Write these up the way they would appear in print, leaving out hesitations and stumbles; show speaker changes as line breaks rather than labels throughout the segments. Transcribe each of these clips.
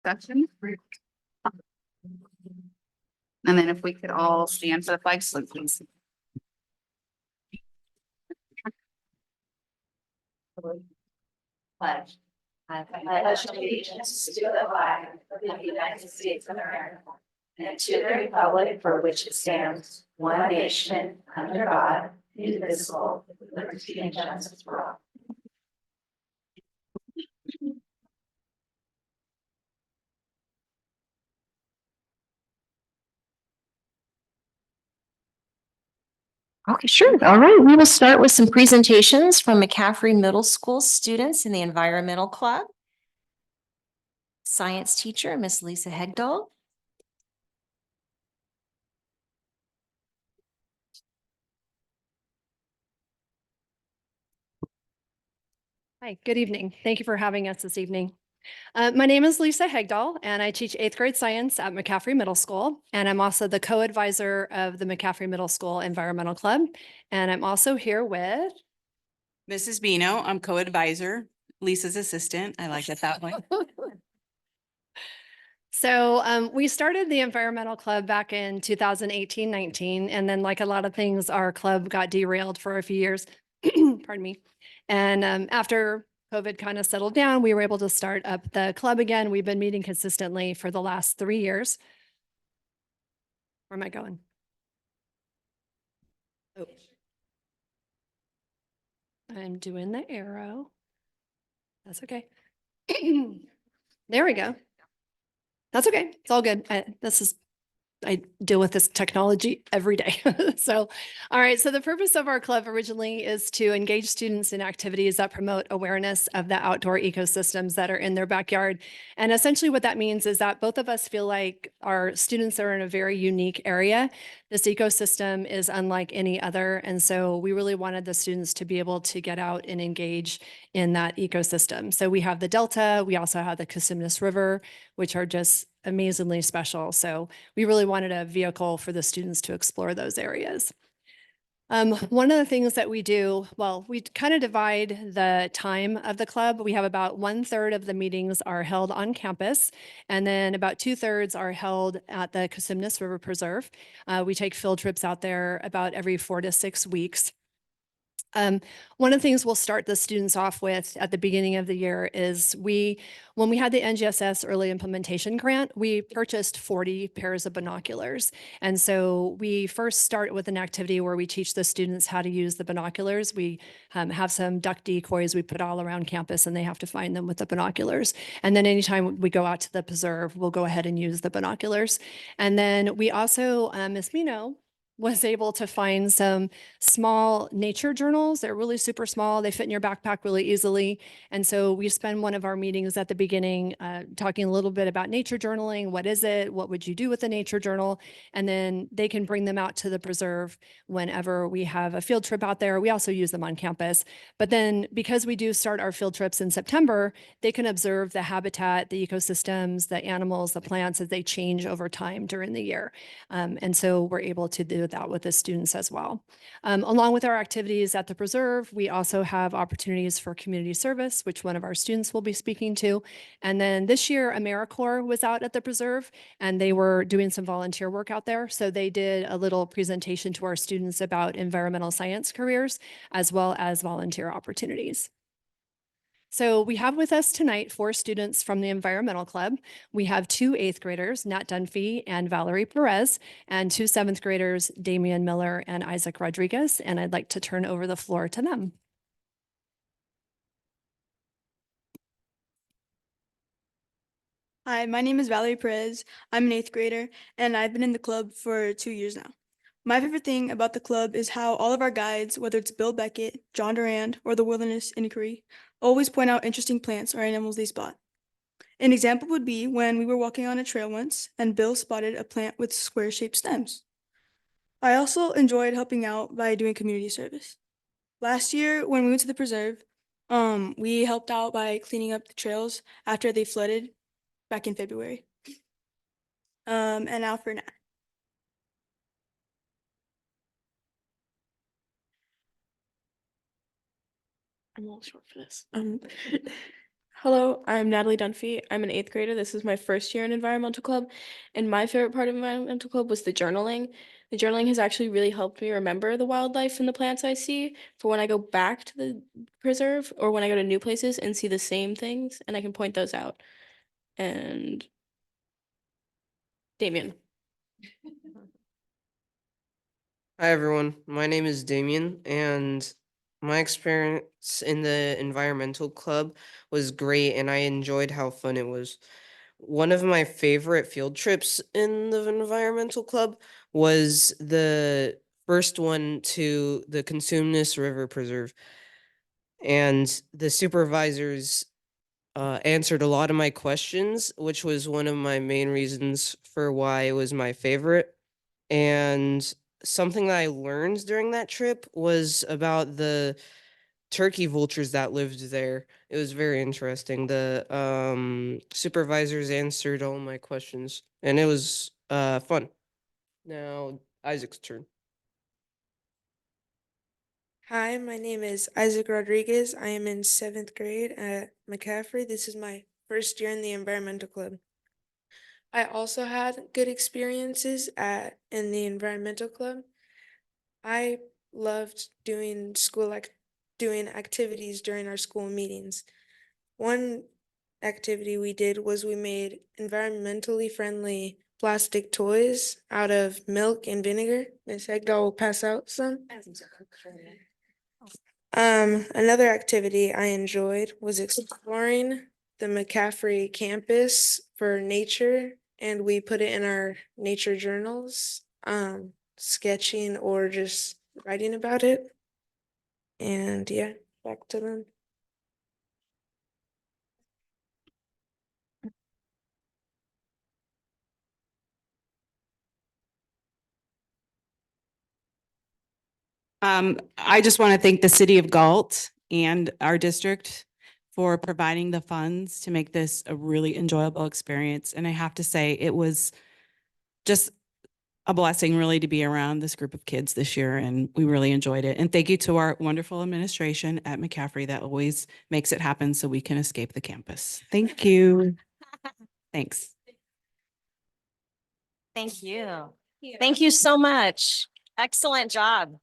session. And then if we could all stand for the flag salute, please.
Pledge. I pledge allegiance to the flag of the United States of America and to the republic for which it stands, one nation, under God, indivisible, with liberty and justice for all.
Okay, sure. All right, we will start with some presentations from McCaffrey Middle School students in the Environmental Club. Science teacher, Miss Lisa Hegdahl.
Hi, good evening. Thank you for having us this evening. My name is Lisa Hegdahl, and I teach 8th grade science at McCaffrey Middle School. And I'm also the co-advisor of the McCaffrey Middle School Environmental Club. And I'm also here with
Mrs. Bino, I'm co-advisor, Lisa's assistant. I like it that way.
So we started the Environmental Club back in 2018-19. And then like a lot of things, our club got derailed for a few years. Pardon me. And after COVID kind of settled down, we were able to start up the club again. We've been meeting consistently for the last 3 years. Where am I going? Oh. I'm doing the arrow. That's okay. There we go. That's okay. It's all good. I deal with this technology every day. So, all right. So the purpose of our club originally is to engage students in activities that promote awareness of the outdoor ecosystems that are in their backyard. And essentially what that means is that both of us feel like our students are in a very unique area. This ecosystem is unlike any other. And so we really wanted the students to be able to get out and engage in that ecosystem. So we have the Delta, we also have the Cosumnes River, which are just amazingly special. So we really wanted a vehicle for the students to explore those areas. One of the things that we do, well, we kind of divide the time of the club. We have about 1/3 of the meetings are held on campus, and then about 2/3 are held at the Cosumnes River Preserve. We take field trips out there about every 4 to 6 weeks. One of the things we'll start the students off with at the beginning of the year is when we had the NGSS early implementation grant, we purchased 40 pairs of binoculars. And so we first start with an activity where we teach the students how to use the binoculars. We have some duck decoys we put all around campus and they have to find them with the binoculars. And then anytime we go out to the preserve, we'll go ahead and use the binoculars. And then we also, Ms. Mino, was able to find some small nature journals. They're really super small. They fit in your backpack really easily. And so we spend one of our meetings at the beginning talking a little bit about nature journaling. What is it? What would you do with a nature journal? And then they can bring them out to the preserve whenever we have a field trip out there. We also use them on campus. But then because we do start our field trips in September, they can observe the habitat, the ecosystems, the animals, the plants as they change over time during the year. And so we're able to do that with the students as well. Along with our activities at the preserve, we also have opportunities for community service, which one of our students will be speaking to. And then this year, AmeriCorps was out at the preserve and they were doing some volunteer work out there. So they did a little presentation to our students about environmental science careers, as well as volunteer opportunities. So we have with us tonight 4 students from the Environmental Club. We have 2 8th graders, Nat Dunphy and Valerie Perez, and 2 7th graders, Damian Miller and Isaac Rodriguez. And I'd like to turn over the floor to them.
Hi, my name is Valerie Perez. I'm an 8th grader, and I've been in the club for 2 years now. My favorite thing about the club is how all of our guides, whether it's Bill Beckett, John Durand, or the Wilderness Inquiry, always point out interesting plants or animals they spot. An example would be when we were walking on a trail once, and Bill spotted a plant with square-shaped stems. I also enjoyed helping out by doing community service. Last year, when we went to the preserve, we helped out by cleaning up the trails after they flooded back in February. And now for Nat. I'm a little short for this.
Hello, I'm Natalie Dunphy. I'm an eighth grader. This is my first year in environmental club. And my favorite part of environmental club was the journaling. The journaling has actually really helped me remember the wildlife and the plants I see for when I go back to the preserve or when I go to new places and see the same things, and I can point those out. And Damien.
Hi everyone, my name is Damien and my experience in the environmental club was great and I enjoyed how fun it was. One of my favorite field trips in the environmental club was the first one to the Consumnes River Preserve. And the supervisors answered a lot of my questions, which was one of my main reasons for why it was my favorite. And something that I learned during that trip was about the turkey vultures that lived there. It was very interesting. The supervisors answered all my questions and it was fun. Now Isaac's turn.
Hi, my name is Isaac Rodriguez. I am in 7th grade at McCaffrey. This is my first year in the environmental club. I also had good experiences in the environmental club. I loved doing activities during our school meetings. One activity we did was we made environmentally friendly plastic toys out of milk and vinegar. Miss Egdahl will pass out some. Another activity I enjoyed was exploring the McCaffrey campus for nature, and we put it in our nature journals, sketching or just writing about it. And yeah, back to them.
I just want to thank the city of Galt and our district for providing the funds to make this a really enjoyable experience. And I have to say, it was just a blessing really to be around this group of kids this year, and we really enjoyed it. And thank you to our wonderful administration at McCaffrey that always makes it happen so we can escape the campus. Thank you. Thanks.
Thank you. Thank you so much. Excellent job.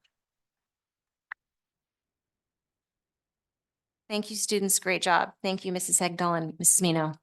Thank you, students. Great job. Thank you, Mrs. Hegdahl and Mrs. Mino.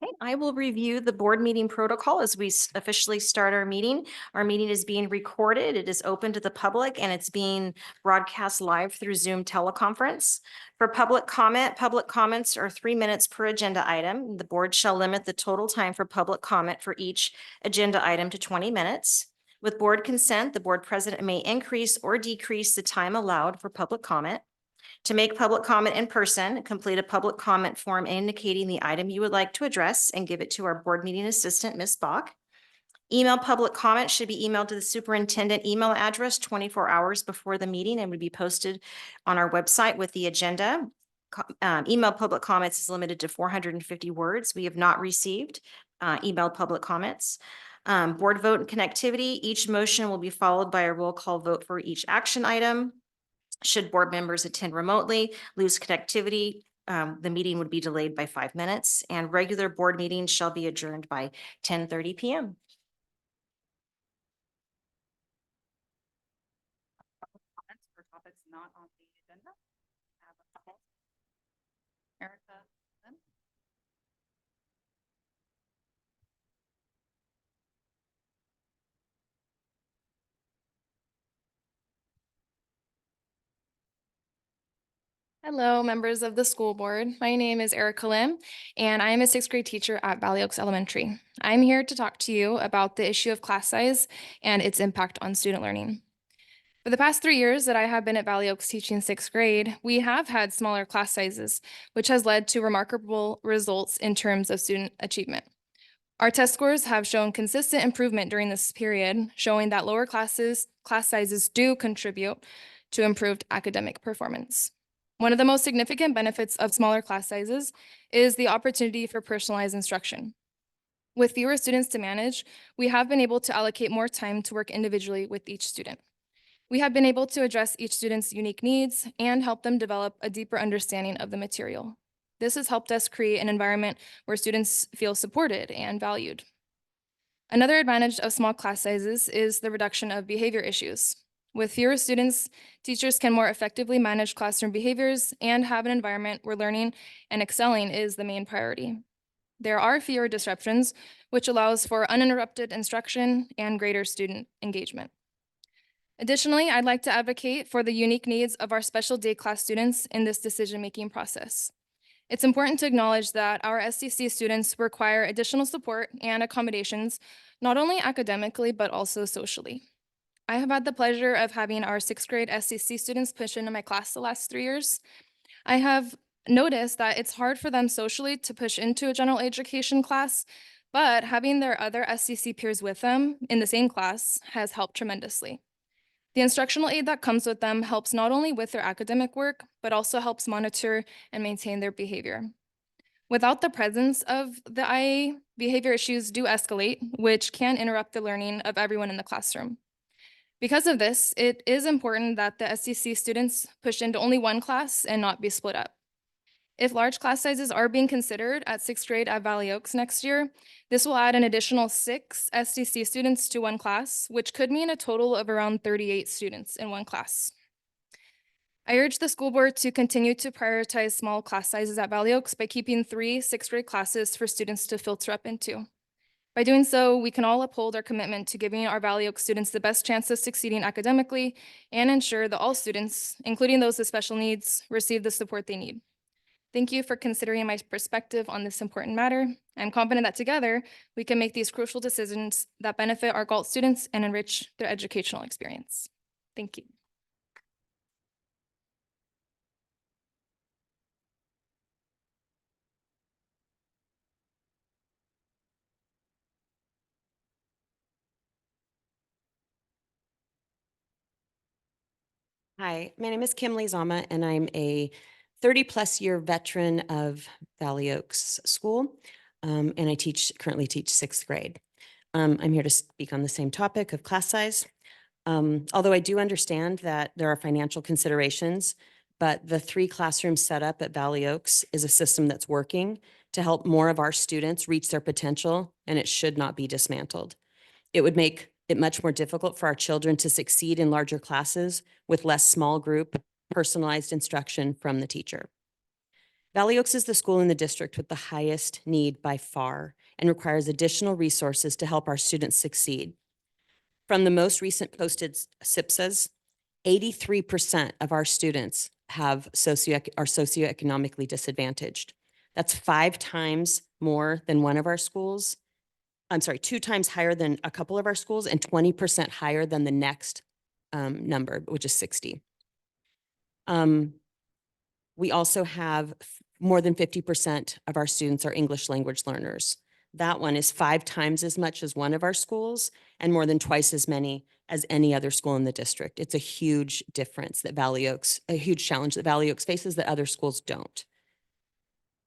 Okay, I will review the board meeting protocol as we officially start our meeting. Our meeting is being recorded. It is open to the public and it's being broadcast live through Zoom teleconference. For public comments are 3 minutes per agenda item. The board shall limit the total time for public comment for each agenda item to 20 minutes. With board consent, the board president may increase or decrease the time allowed for public comment. To make public comment in person, complete a public comment form indicating the item you would like to address and give it to our board meeting assistant, Ms. Bach. Email public comment should be emailed to the superintendent email address 24 hours before the meeting and would be posted on our website with the agenda. Email public comments is limited to 450 words. We have not received emailed public comments. Board vote and connectivity. Each motion will be followed by a roll call vote for each action item. Should board members attend remotely, lose connectivity, the meeting would be delayed by 5 minutes, and regular board meetings shall be adjourned by 10:30 p.m.
Comments for topics not on the agenda? Have a couple. Erica? Lynn?
Hello, members of the school board. My name is Erica Lim, and I am a 6th grade teacher at Valley Oaks Elementary. I'm here to talk to you about the issue of class size and its impact on student learning. For the past 3 years that I have been at Valley Oaks teaching 6th grade, we have had smaller class sizes, which has led to remarkable results in terms of student achievement. Our test scores have shown consistent improvement during this period, showing that lower class sizes do contribute to improved academic performance. One of the most significant benefits of smaller class sizes is the opportunity for personalized instruction. With fewer students to manage, we have been able to allocate more time to work individually with each student. We have been able to address each student's unique needs and help them develop a deeper understanding of the material. This has helped us create an environment where students feel supported and valued. Another advantage of small class sizes is the reduction of behavior issues. With fewer students, teachers can more effectively manage classroom behaviors and have an environment where learning and excelling is the main priority. There are fewer disruptions, which allows for uninterrupted instruction and greater student engagement. Additionally, I'd like to advocate for the unique needs of our special day class students in this decision-making process. It's important to acknowledge that our SCC students require additional support and accommodations, not only academically, but also socially. I have had the pleasure of having our 6th grade SCC students push into my class the last 3 years. I have noticed that it's hard for them socially to push into a general education class, but having their other SCC peers with them in the same class has helped tremendously. The instructional aid that comes with them helps not only with their academic work, but also helps monitor and maintain their behavior. Without the presence of the IA, behavior issues do escalate, which can interrupt the learning of everyone in the classroom. Because of this, it is important that the SCC students push into only one class and not be split up. If large class sizes are being considered at 6th grade at Valley Oaks next year, this will add an additional 6 SDC students to one class, which could mean a total of around 38 students in one class. I urge the school board to continue to prioritize small class sizes at Valley Oaks by keeping 3 6th grade classes for students to filter up into. By doing so, we can all uphold our commitment to giving our Valley Oaks students the best chance of succeeding academically and ensure that all students, including those with special needs, receive the support they need. Thank you for considering my perspective on this important matter. I'm confident that together we can make these crucial decisions that benefit our GALT students and enrich their educational experience. Thank you.
Hi, my name is Kim Zama, and I'm a 30-plus year veteran of Valley Oaks School, and I currently teach 6th grade. I'm here to speak on the same topic of class size. Although I do understand that there are financial considerations, but the 3 classroom setup at Valley Oaks is a system that's working to help more of our students reach their potential, and it should not be dismantled. It would make it much more difficult for our children to succeed in larger classes with less small group, personalized instruction from the teacher. Valley Oaks is the school in the district with the highest need by far and requires additional resources to help our students succeed. From the most recent posted SIPSAs, 83% of our students are socioeconomically disadvantaged. That's 5 times more than one of our schools. 2 times higher than a couple of our schools and 20% higher than the next number, which is 60. We also have more than 50% of our students are English language learners. That one is 5 times as much as one of our schools and more than twice as many as any other school in the district. It's a huge difference that a huge challenge that Valley Oaks faces that other schools don't.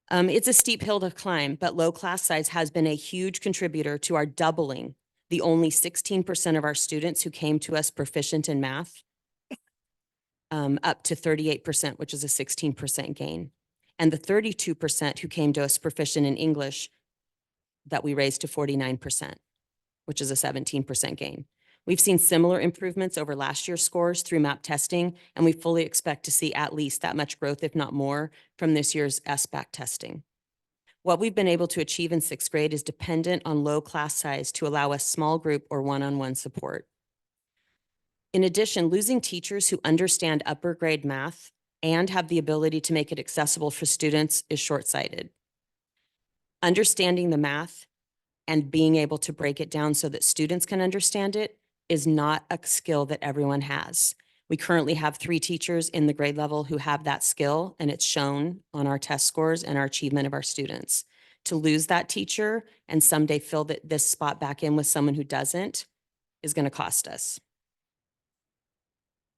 It's a steep hill to climb, but low class size has been a huge contributor to our doubling the only 16% of our students who came to us proficient in math, up to 38%, which is a 16% gain. And the 32% who came to us proficient in English that we raised to 49%, which is a 17% gain. We've seen similar improvements over last year's scores through MAP testing, and we fully expect to see at least that much growth, if not more, from this year's SBAC testing. What we've been able to achieve in 6th grade is dependent on low class size to allow us small group or one-on-one support. In addition, losing teachers who understand upper grade math and have the ability to make it accessible for students is short-sighted. Understanding the math and being able to break it down so that students can understand it is not a skill that everyone has. We currently have 3 teachers in the grade level who have that skill, and it's shown on our test scores and our achievement of our students. To lose that teacher and someday fill this spot back in with someone who doesn't is going to cost us.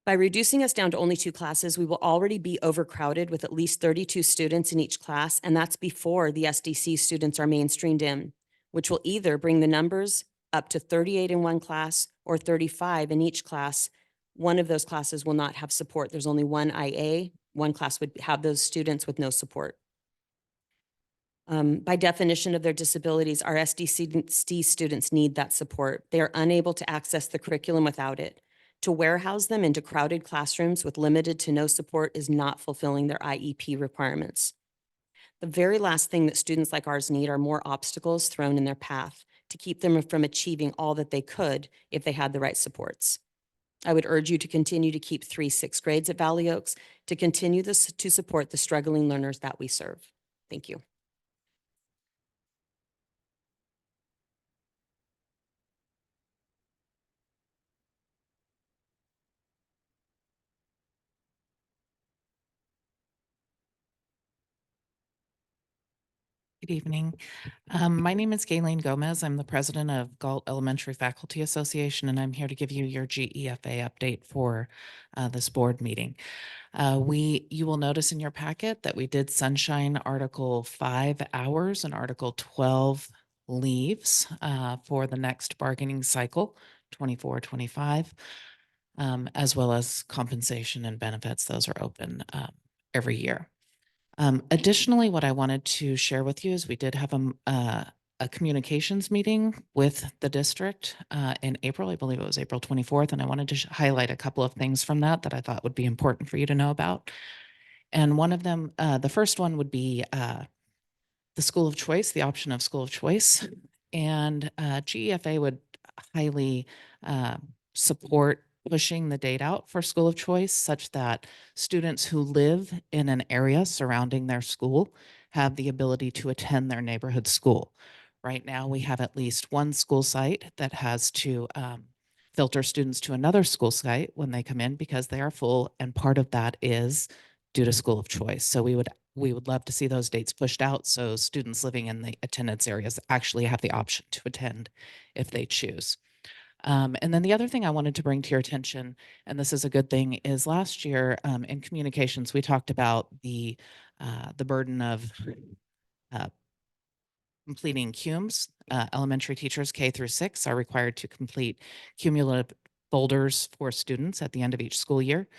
By reducing us down to only 2 classes, we will already be overcrowded with at least 32 students in each class, and that's before the SDC students are mainstreamed in, which will either bring the numbers up to 38 in one class or 35 in each class. One of those classes will not have support. There's only one IA. One class would have those students with no support. By definition of their disabilities, our SDC students need that support. They are unable to access the curriculum without it. To warehouse them into crowded classrooms with limited to no support is not fulfilling their IEP requirements. The very last thing that students like ours need are more obstacles thrown in their path to keep them from achieving all that they could if they had the right supports. I would urge you to continue to keep 3-6 grades at Valley Oaks, to continue this to support the struggling learners that we serve. Thank you.
Good evening. My name is Gayleen Gomez. I'm the president of Galt Elementary Faculty Association, and I'm here to give you your GEFA update for this board meeting. You will notice in your packet that we did sunshine Article 5 hours and Article 12 leaves for the next bargaining cycle, 24-25, as well as compensation and benefits. Those are open every year. Additionally, what I wanted to share with you is we did have a communications meeting with the district in April. I believe it was April 24th, and I wanted to highlight a couple of things from that I thought would be important for you to know about. And one of them, the first one would be the school of choice, the option of school of choice. And GEFA would highly support pushing the date out for school of choice such that students who live in an area surrounding their school have the ability to attend their neighborhood school. Right now, we have at least one school site that has to filter students to another school site when they come in because they are full, and part of that is due to school of choice. So we would love to see those dates pushed out so students living in the attendance areas actually have the option to attend if they choose. And then the other thing I wanted to bring to your attention, and this is a good thing, is last year in communications, we talked about the burden of completing CUMES. Elementary teachers K through 6 are required to complete cumulative folders for students at the end of each school year.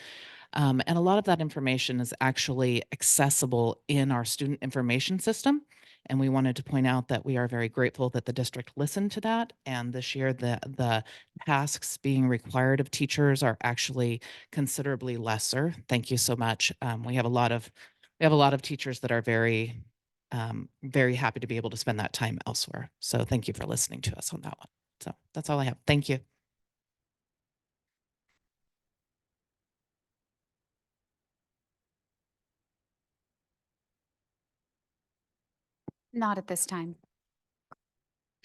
And a lot of that information is actually accessible in our student information system. And we wanted to point out that we are very grateful that the district listened to that. And this year, the tasks being required of teachers are actually considerably lesser. Thank you so much. We have a lot of teachers that are very happy to be able to spend that time elsewhere. So thank you for listening to us on that one. So that's all I have. Thank you.
Not at this time.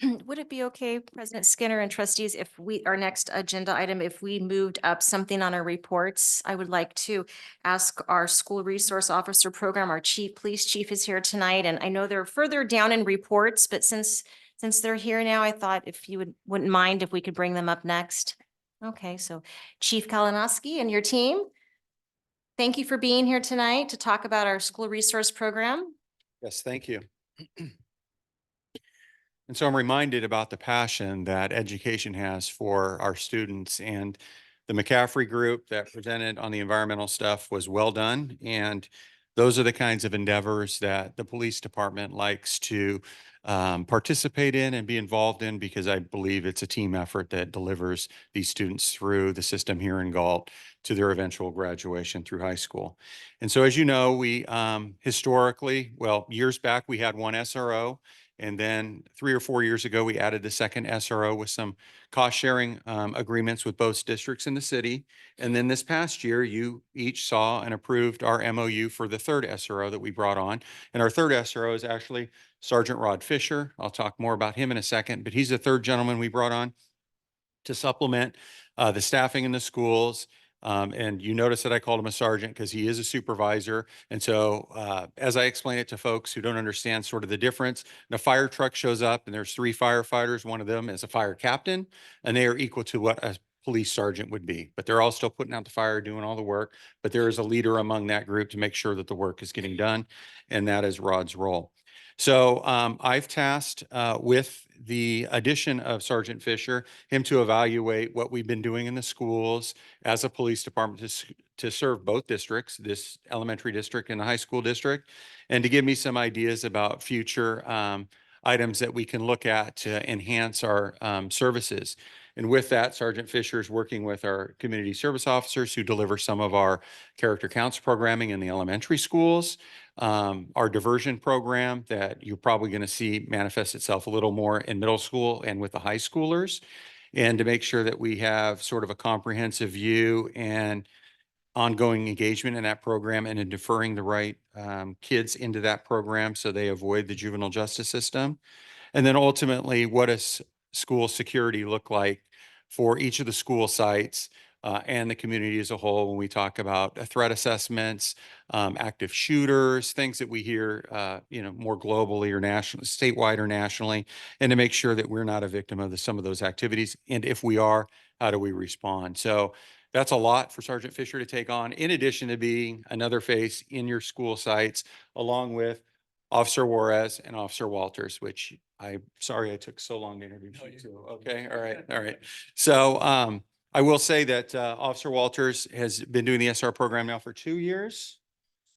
Would it be okay, President Skinner and trustees, if our next agenda item, if we moved up something on our reports? I would like to ask our school resource officer program, our police chief is here tonight, and I know they're further down in reports, but since they're here now, I thought if you wouldn't mind if we could bring them up next. Okay, so Chief Kalinowski and your team, thank you for being here tonight to talk about our school resource program.
Yes, thank you. And so I'm reminded about the passion that education has for our students, and the McCaffrey group that presented on the environmental stuff was well done. And those are the kinds of endeavors that the police department likes to participate in and be involved in, because I believe it's a team effort that delivers these students through the system here in Galt to their eventual graduation through high school. And so, as you know, we historically, well, years back, we had one SRO. And then 3 or 4 years ago, we added the second SRO with some cost sharing agreements with both districts in the city. And then this past year, you each saw and approved our MOU for the third SRO that we brought on. And our third SRO is actually Sergeant Rod Fisher. I'll talk more about him in a second, but he's the third gentleman we brought on to supplement the staffing in the schools. And you notice that I called him a sergeant because he is a supervisor. And so as I explain it to folks who don't understand sort of the difference, and a fire truck shows up and there's 3 firefighters. One of them is a fire captain, and they are equal to what a police sergeant would be, but they're all still putting out the fire, doing all the work. But there is a leader among that group to make sure that the work is getting done. And that is Rod's role. So I've tasked with the addition of Sergeant Fisher, him to evaluate what we've been doing in the schools as a police department to serve both districts, this elementary district and the high school district, and to give me some ideas about future items that we can look at to enhance our services. And with that, Sergeant Fisher is working with our community service officers who deliver some of our character counts programming in the elementary schools, our diversion program that you're probably going to see manifest itself a little more in middle school and with the high schoolers, and to make sure that we have sort of a comprehensive view and ongoing engagement in that program and in deferring the right kids into that program so they avoid the juvenile justice system. And then ultimately, what does school security look like for each of the school sites and the community as a whole when we talk about threat assessments, active shooters, things that we hear, more globally or nationally, statewide or nationally, and to make sure that we're not a victim of some of those activities. And if we are, how do we respond? So that's a lot for Sergeant Fisher to take on, in addition to being another face in your school sites, along with Officer Juarez and Officer Walters, which I'm sorry I took so long to introduce you to. Okay, all right, all right. So I will say that Officer Walters has been doing the SR program now for 2 years.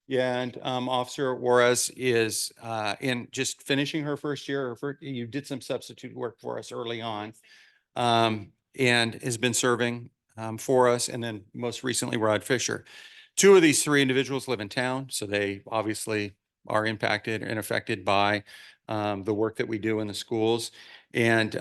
Yeah, and Officer Juarez is in just finishing her first year. You did some substitute work for us early on, and has been serving for us. And then most recently, Rod Fisher. 2 of these 3 individuals live in town, so they obviously are impacted and affected by the work that we do in the schools. And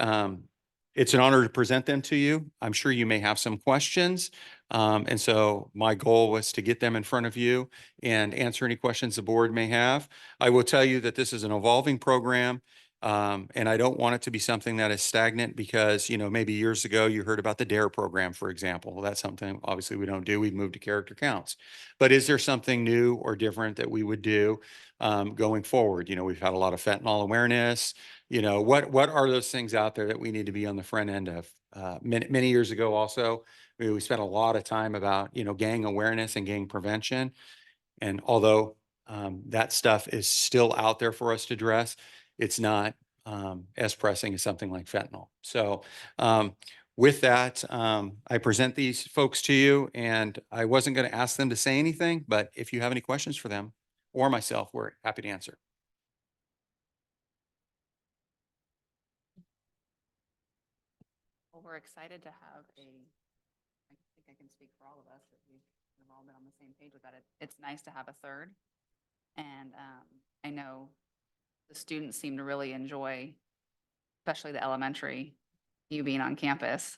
it's an honor to present them to you. I'm sure you may have some questions. And so my goal was to get them in front of you and answer any questions the board may have. I will tell you that this is an evolving program. And I don't want it to be something that is stagnant because, maybe years ago you heard about the DARE program, for example. Well, that's something obviously we don't do. We've moved to character counts. But is there something new or different that we would do going forward? We've had a lot of fentanyl awareness. What are those things out there that we need to be on the front end of? Many years ago also, we spent a lot of time about, gang awareness and gang prevention. And although that stuff is still out there for us to address, it's not as pressing as something like fentanyl. So with that, I present these folks to you, and I wasn't going to ask them to say anything, but if you have any questions for them or myself, we're happy to answer.
Well, we're excited to have I think I can speak for all of us, that we've all been on the same page with that. It's nice to have a third. And I know the students seem to really enjoy, especially the elementary, you being on campus.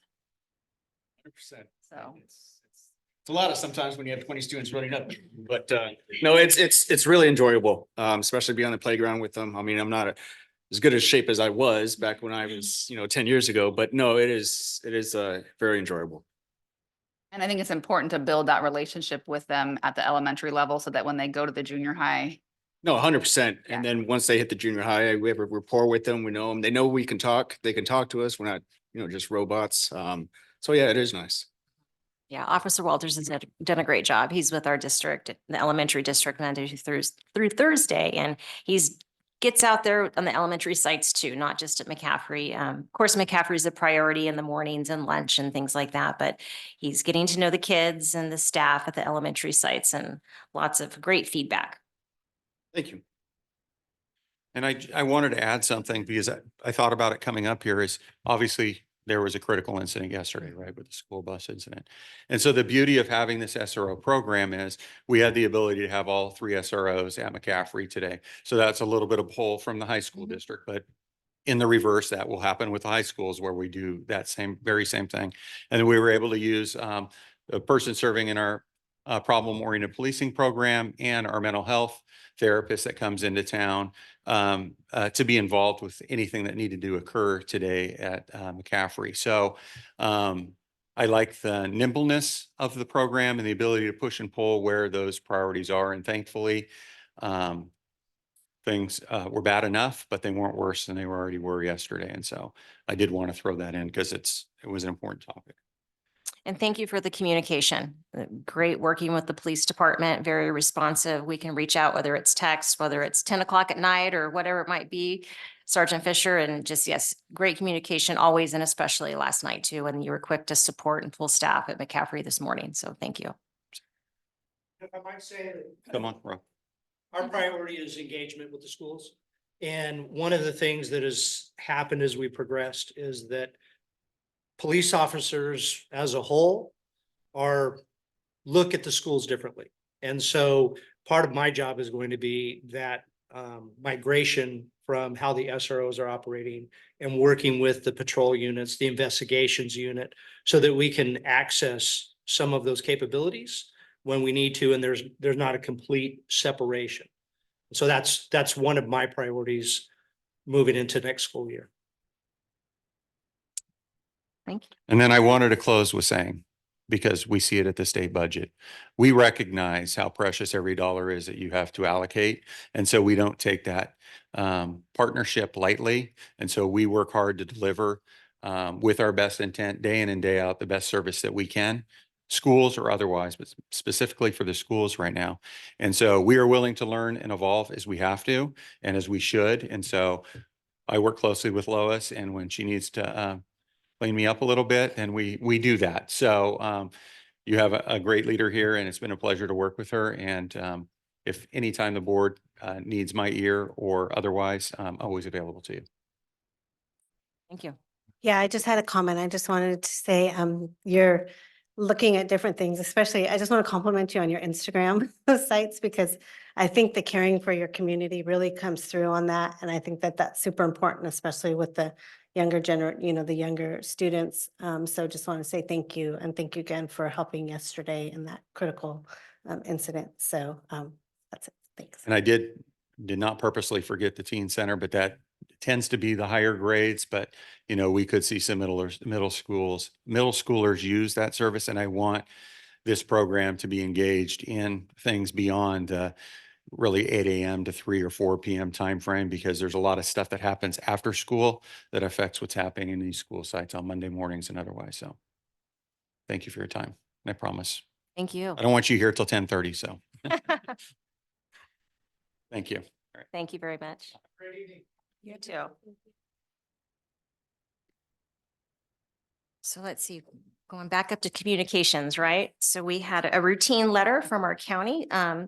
100%.
So
It's a lot of sometimes when you have 20 students running up, but no, it's really enjoyable, especially being on the playground with them. I mean, I'm not as good a shape as I was back when I was, 10 years ago, but no, it is very enjoyable.
and I think it's important to build that relationship with them at the elementary level so that when they go to the junior high.
No, 100%.
Yeah.
And then once they hit the junior high, we have a rapport with them. We know them. They know we can talk. They can talk to us. We're not, just robots. So yeah, it is nice.
Yeah, Officer Walters has done a great job. He's with our district, the elementary district, Monday through Thursday, and he's gets out there on the elementary sites too, not just at McCaffrey. Of course, McCaffrey is a priority in the mornings and lunch and things like that, but he's getting to know the kids and the staff at the elementary sites, and lots of great feedback.
Thank you.
And I wanted to add something because I thought about it coming up here is obviously there was a critical incident yesterday, right, with the school bus incident. And so the beauty of having this SRO program is we had the ability to have all 3 SROs at McCaffrey today. So that's a little bit of pull from the high school district, but in the reverse, that will happen with the high schools where we do that very same thing. And we were able to use a person serving in our problem-oriented policing program and our mental health therapist that comes into town to be involved with anything that needed to occur today at McCaffrey. So I like the nimbleness of the program and the ability to push and pull where those priorities are. And thankfully, things were bad enough, but they weren't worse than they already were yesterday. And so I did want to throw that in because it was an important topic.
And thank you for the communication. Great working with the police department, very responsive. We can reach out, whether it's text, whether it's 10 o'clock at night or whatever it might be. Sergeant Fisher, and just, yes, great communication always, and especially last night too, when you were quick to support and pull staff at McCaffrey this morning. So thank you.
If I might say that
Come on, Rob.
our priority is engagement with the schools. And one of the things that has happened as we progressed is that police officers as a whole look at the schools differently. And so part of my job is going to be that migration from how the SROs are operating and working with the patrol units, the investigations unit, so that we can access some of those capabilities when we need to, and there's not a complete separation. So that's one of my priorities moving into next school year.
Thank you.
And then I wanted to close with saying, because we see it at the state budget, we recognize how precious every dollar is that you have to allocate. And so we don't take that partnership lightly. And so we work hard to deliver with our best intent, day in and day out, the best service that we can, schools or otherwise, but specifically for the schools right now. And so we are willing to learn and evolve as we have to and as we should. And so I work closely with Lois, and when she needs to clean me up a little bit, and we do that. So you have a great leader here, and it's been a pleasure to work with her. And if anytime the board needs my ear or otherwise, I'm always available to you.
Thank you.
Yeah, I just had a comment. I just wanted to say, you're looking at different things, especially, I just want to compliment you on your Instagram sites, because I think the caring for your community really comes through on that. And I think that that's super important, especially with the younger the younger students. So just want to say thank you, and thank you again for helping yesterday in that critical incident. So that's it. Thanks.
And I did not purposely forget the teen center, but that tends to be the higher grades. But we could see some middle schoolers use that service, and I want this program to be engaged in things beyond really 8 a.m. to 3 or 4 p.m. timeframe, because there's a lot of stuff that happens after school that affects what's happening in these school sites on Monday mornings and otherwise. So thank you for your time. And I promise
Thank you.
I don't want you here till 10:30. So thank you. All right.
Thank you very much. You too. So let's see, going back up to communications, right? So we had a routine letter from our county,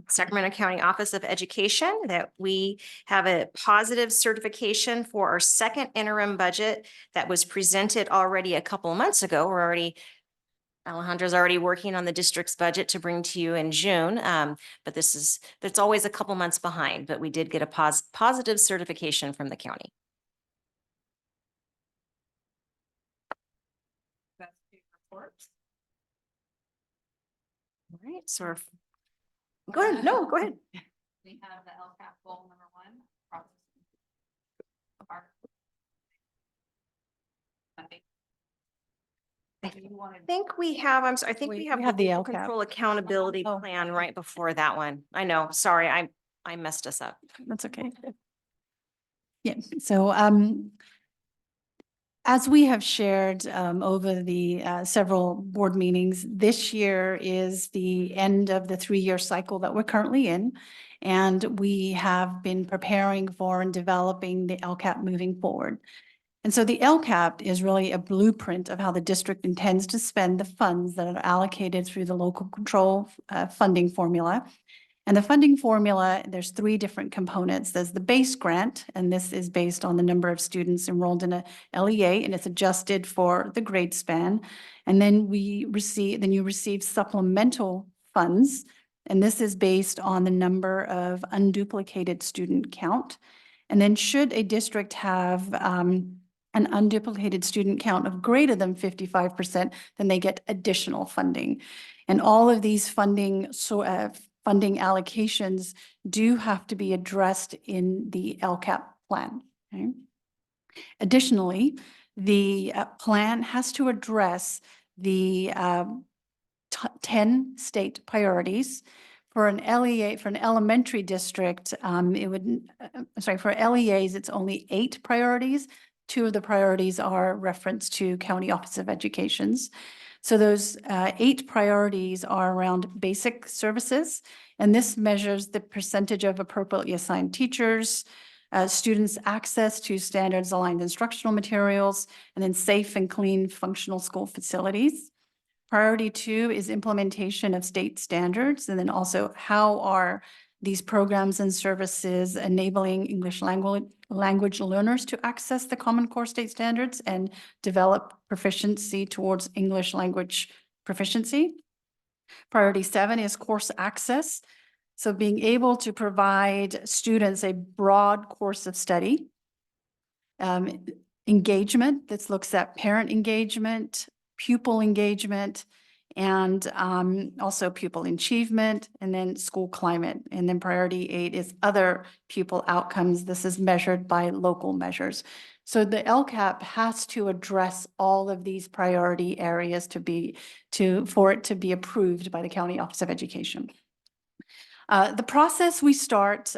Sacramento County Office of Education, that we have a positive certification for our second interim budget that was presented already a couple of months ago. Alejandra's already working on the district's budget to bring to you in June. But it's always a couple months behind, but we did get a positive certification from the county. All right, so go ahead. No, go ahead.
We have the LCAP goal number 1.
I think we have, I'm sorry, I think we have the
LCAP.
control accountability plan right before that one. I know, sorry, I messed us up.
That's okay. Yeah, so as we have shared over the several board meetings, this year is the end of the 3-year cycle that we're currently in. And we have been preparing for and developing the LCAP moving forward. And so the LCAP is really a blueprint of how the district intends to spend the funds that are allocated through the local control funding formula. And the funding formula, there's 3 different components. There's the base grant, and this is based on the number of students enrolled in a LEA, and it's adjusted for the grade span. And then you receive supplemental funds, and this is based on the number of unduplicated student count. And then should a district have an unduplicated student count of greater than 55%, then they get additional funding. And all of these funding allocations do have to be addressed in the LCAP plan. Okay? Additionally, the plan has to address the 10 state priorities. For an LEA, for an elementary district, for LEAs, it's only 8 priorities. 2 of the priorities are reference to County Office of Education's.
So those 8 priorities are around basic services, and this measures the percentage of appropriately assigned teachers, students' access to standards-aligned instructional materials, and then safe and clean functional school facilities. Priority 2 is implementation of state standards, and then also how are these programs and services enabling English language learners to access the Common Core state standards and develop proficiency towards English language proficiency. Priority 7 is course access. So being able to provide students a broad course of study. Engagement, that looks at parent engagement, pupil engagement, and also pupil achievement, and then school climate. And then priority 8 is other pupil outcomes. This is measured by local measures. So the LCAP has to address all of these priority areas for it to be approved by the County Office of Education. The process we start,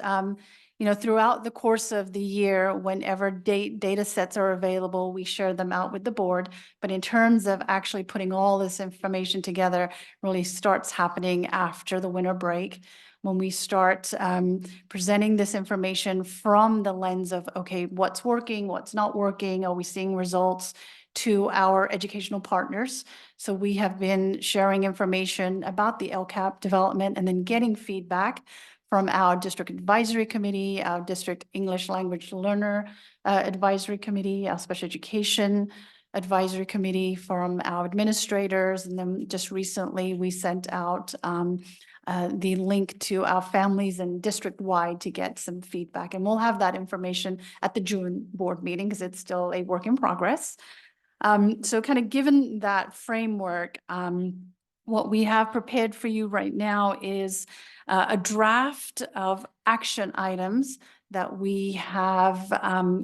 throughout the course of the year, whenever data sets are available, we share them out with the board. But in terms of actually putting all this information together, really starts happening after the winter break, when we start presenting this information from the lens of, okay, what's working, what's not working, are we seeing results, to our educational partners. So we have been sharing information about the LCAP development and then getting feedback from our district advisory committee, our district English language learner advisory committee, our special education advisory committee, from our administrators. And then just recently we sent out the link to our families and district-wide to get some feedback. And we'll have that information at the June board meeting because it's still a work in progress. So kind of given that framework, what we have prepared for you right now is a draft of action items that we have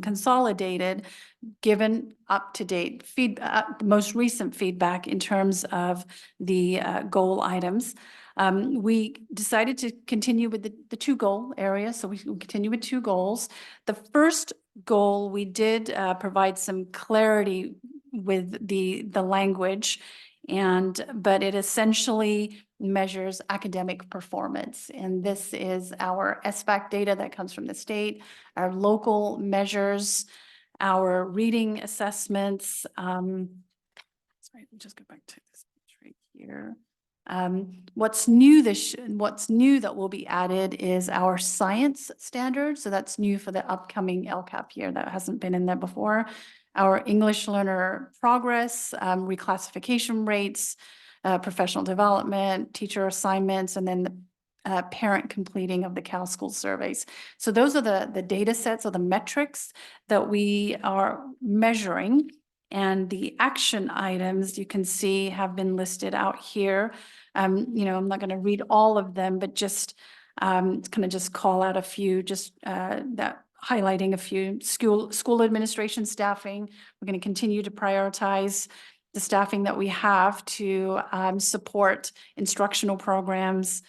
consolidated, given up-to-date feedback, the most recent feedback in terms of the goal items. We decided to continue with the 2 goal areas, so we will continue with 2 goals. The first goal, we did provide some clarity with the language, but it essentially measures academic performance. And this is our SBAC data that comes from the state, our local measures, our reading assessments. Sorry, let me just go back to this page right here. What's new that will be added is our science standard. So that's new for the upcoming LCAP year. That hasn't been in there before. Our English learner progress, reclassification rates, professional development, teacher assignments, and then the parent completing of the Cal School surveys. So those are the data sets or the metrics that we are measuring. And the action items you can see have been listed out here. I'm not going to read all of them, but just kind of just call out a few, just that highlighting a few. School administration staffing. We're going to continue to prioritize the staffing that we have to support instructional programs,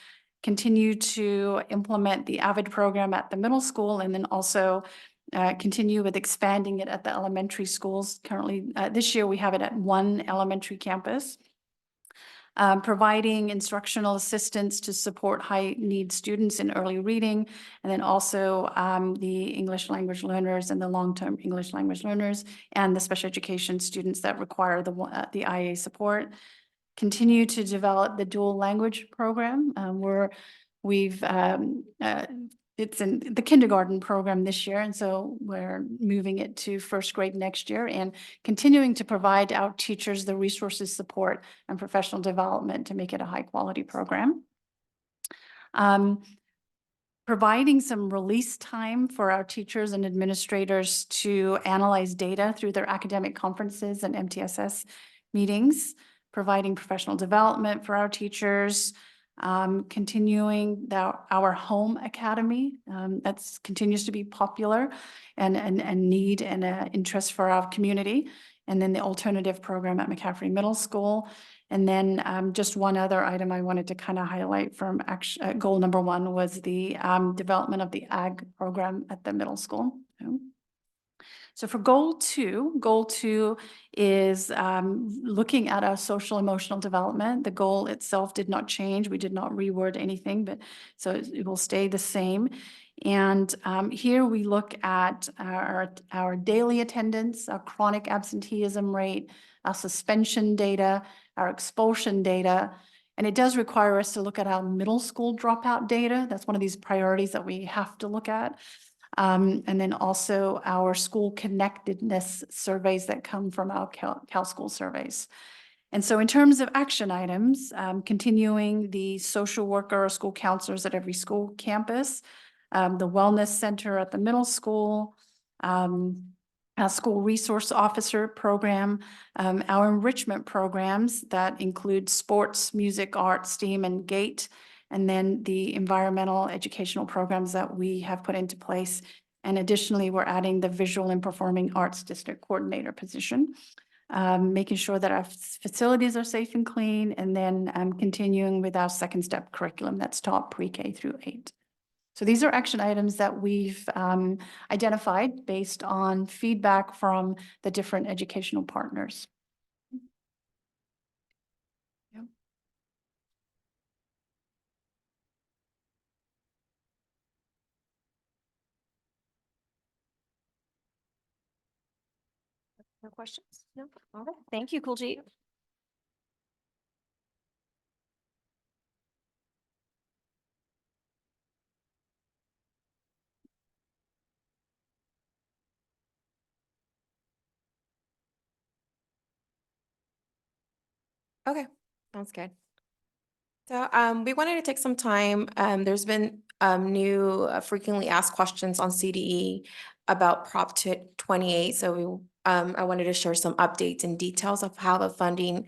continue to implement the AVID program at the middle school, and then also continue with expanding it at the elementary schools. Currently, this year we have it at 1 elementary campus. Providing instructional assistance to support high-need students in early reading, and then also the English language learners and the long-term English language learners and the special education students that require the IA support. Continue to develop the dual language program. It's in the kindergarten program this year, and so we're moving it to 1st grade next year, and continuing to provide our teachers the resources, support, and professional development to make it a high-quality program. Providing some release time for our teachers and administrators to analyze data through their academic conferences and MTSS meetings. Providing professional development for our teachers. Continuing our home academy, that continues to be popular and need and interest for our community. And then the alternative program at McCaffrey Middle School. And then just one other item I wanted to kind of highlight from goal number 1 was the development of the ag program at the middle school. So for goal two is looking at our social emotional development. The goal itself did not change. We did not reword anything, but so it will stay the same. And here we look at our daily attendance, our chronic absenteeism rate, our suspension data, our expulsion data. And it does require us to look at our middle school dropout data. That's one of these priorities that we have to look at. And then also our school connectedness surveys that come from our Cal School surveys. And so in terms of action items, continuing the social worker or school counselors at every school campus, the wellness center at the middle school, a school resource officer program, our enrichment programs that include sports, music, art, STEAM, and GATE, and then the environmental educational programs that we have put into place. And additionally, we're adding the visual and performing arts district coordinator position, making sure that our facilities are safe and clean, and then continuing with our second step curriculum that's taught pre-K through 8. So these are action items that we've identified based on feedback from the different educational partners. Yep.
No questions? No? All right. Thank you, Kuljeet.
Okay, sounds good. So we wanted to take some time. There's been new frequently asked questions on CDE about Prop 28. So I wanted to share some updates and details of how the funding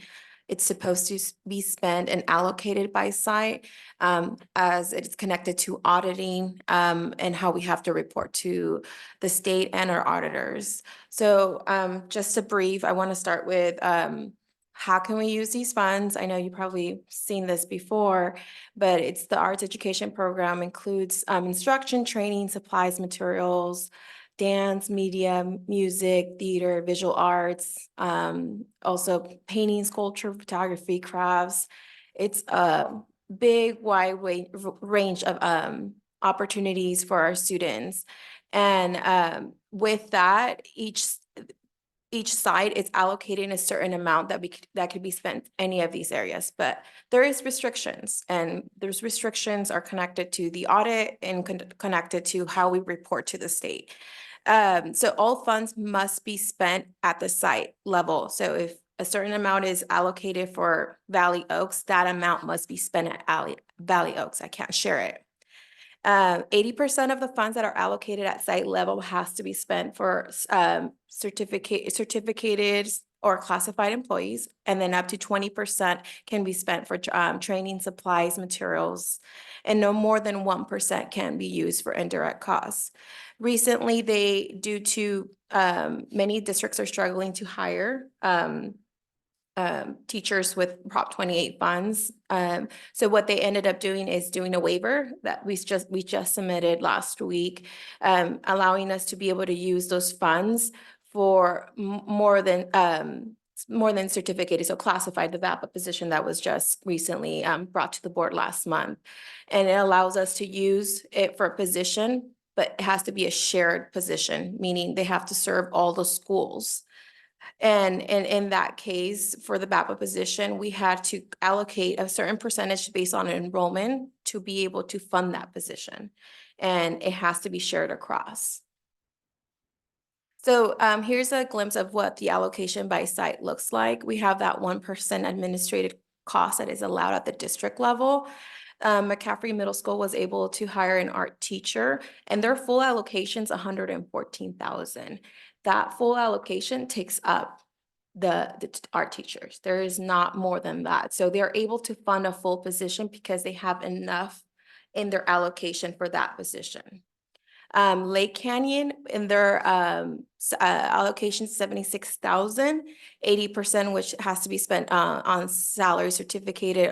it's supposed to be spent and allocated by site as it's connected to auditing and how we have to report to the state and our auditors. So just to brief, I want to start with how can we use these funds? I know you probably seen this before, but it's the arts education program includes instruction, training, supplies, materials, dance, media, music, theater, visual arts, also painting, sculpture, photography, crafts. It's a big, wide range of opportunities for our students. And with that, each side is allocating a certain amount that could be spent any of these areas, but there is restrictions, and those restrictions are connected to the audit and connected to how we report to the state. So all funds must be spent at the site level. So if a certain amount is allocated for Valley Oaks, that amount must be spent at Valley Oaks. I can't share it. 80% of the funds that are allocated at site level has to be spent for certificated or classified employees, and then up to 20% can be spent for training, supplies, materials, and no more than 1% can be used for indirect costs. Recently, due to many districts are struggling to hire teachers with Prop 28 funds. So what they ended up doing is doing a waiver that we just submitted last week, allowing us to be able to use those funds for more than certificated, so classified, the VAPA position that was just recently brought to the board last month. And it allows us to use it for a position, but it has to be a shared position, meaning they have to serve all the schools. And in that case, for the BAPA position, we had to allocate a certain percentage based on enrollment to be able to fund that position. And it has to be shared across. So here's a glimpse of what the allocation by site looks like. We have that 1% administrative cost that is allowed at the district level. McCaffrey Middle School was able to hire an art teacher, and their full allocation is $114,000. That full allocation takes up the art teachers. There is not more than that. So they're able to fund a full position because they have enough in their allocation for that position. Lake Canyon in their allocation 76,000, 80% which has to be spent on salary certificated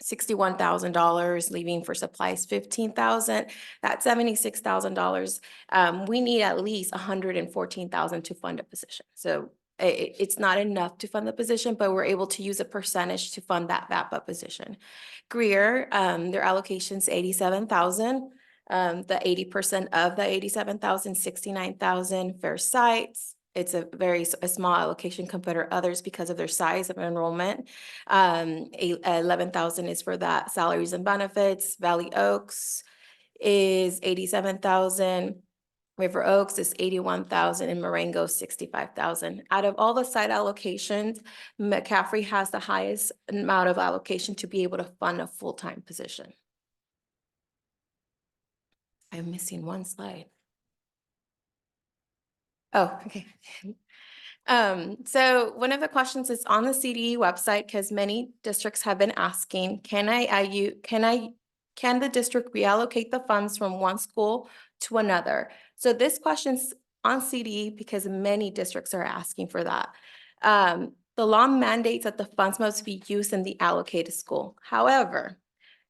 $61,000, leaving for supplies $15,000, that's $76,000. We need at least $114,000 to fund a position. So it's not enough to fund the position, but we're able to use a percentage to fund that VAPA position. Greer, their allocation's $87,000. The 80% of the $87,000, $69,000 fair sites. It's a small allocation compared to others because of their size of enrollment. 11,000 is for that salaries and benefits. Valley Oaks is 87,000. River Oaks is 81,000 and Marengo 65,000. Out of all the site allocations, McCaffrey has the highest amount of allocation to be able to fund a full-time position. I'm missing one slide. Oh, okay. So one of the questions is on the CDE website, because many districts have been asking, can the district reallocate the funds from one school to another? So this question's on CDE because many districts are asking for that. The law mandates that the funds must be used in the allocated school. However,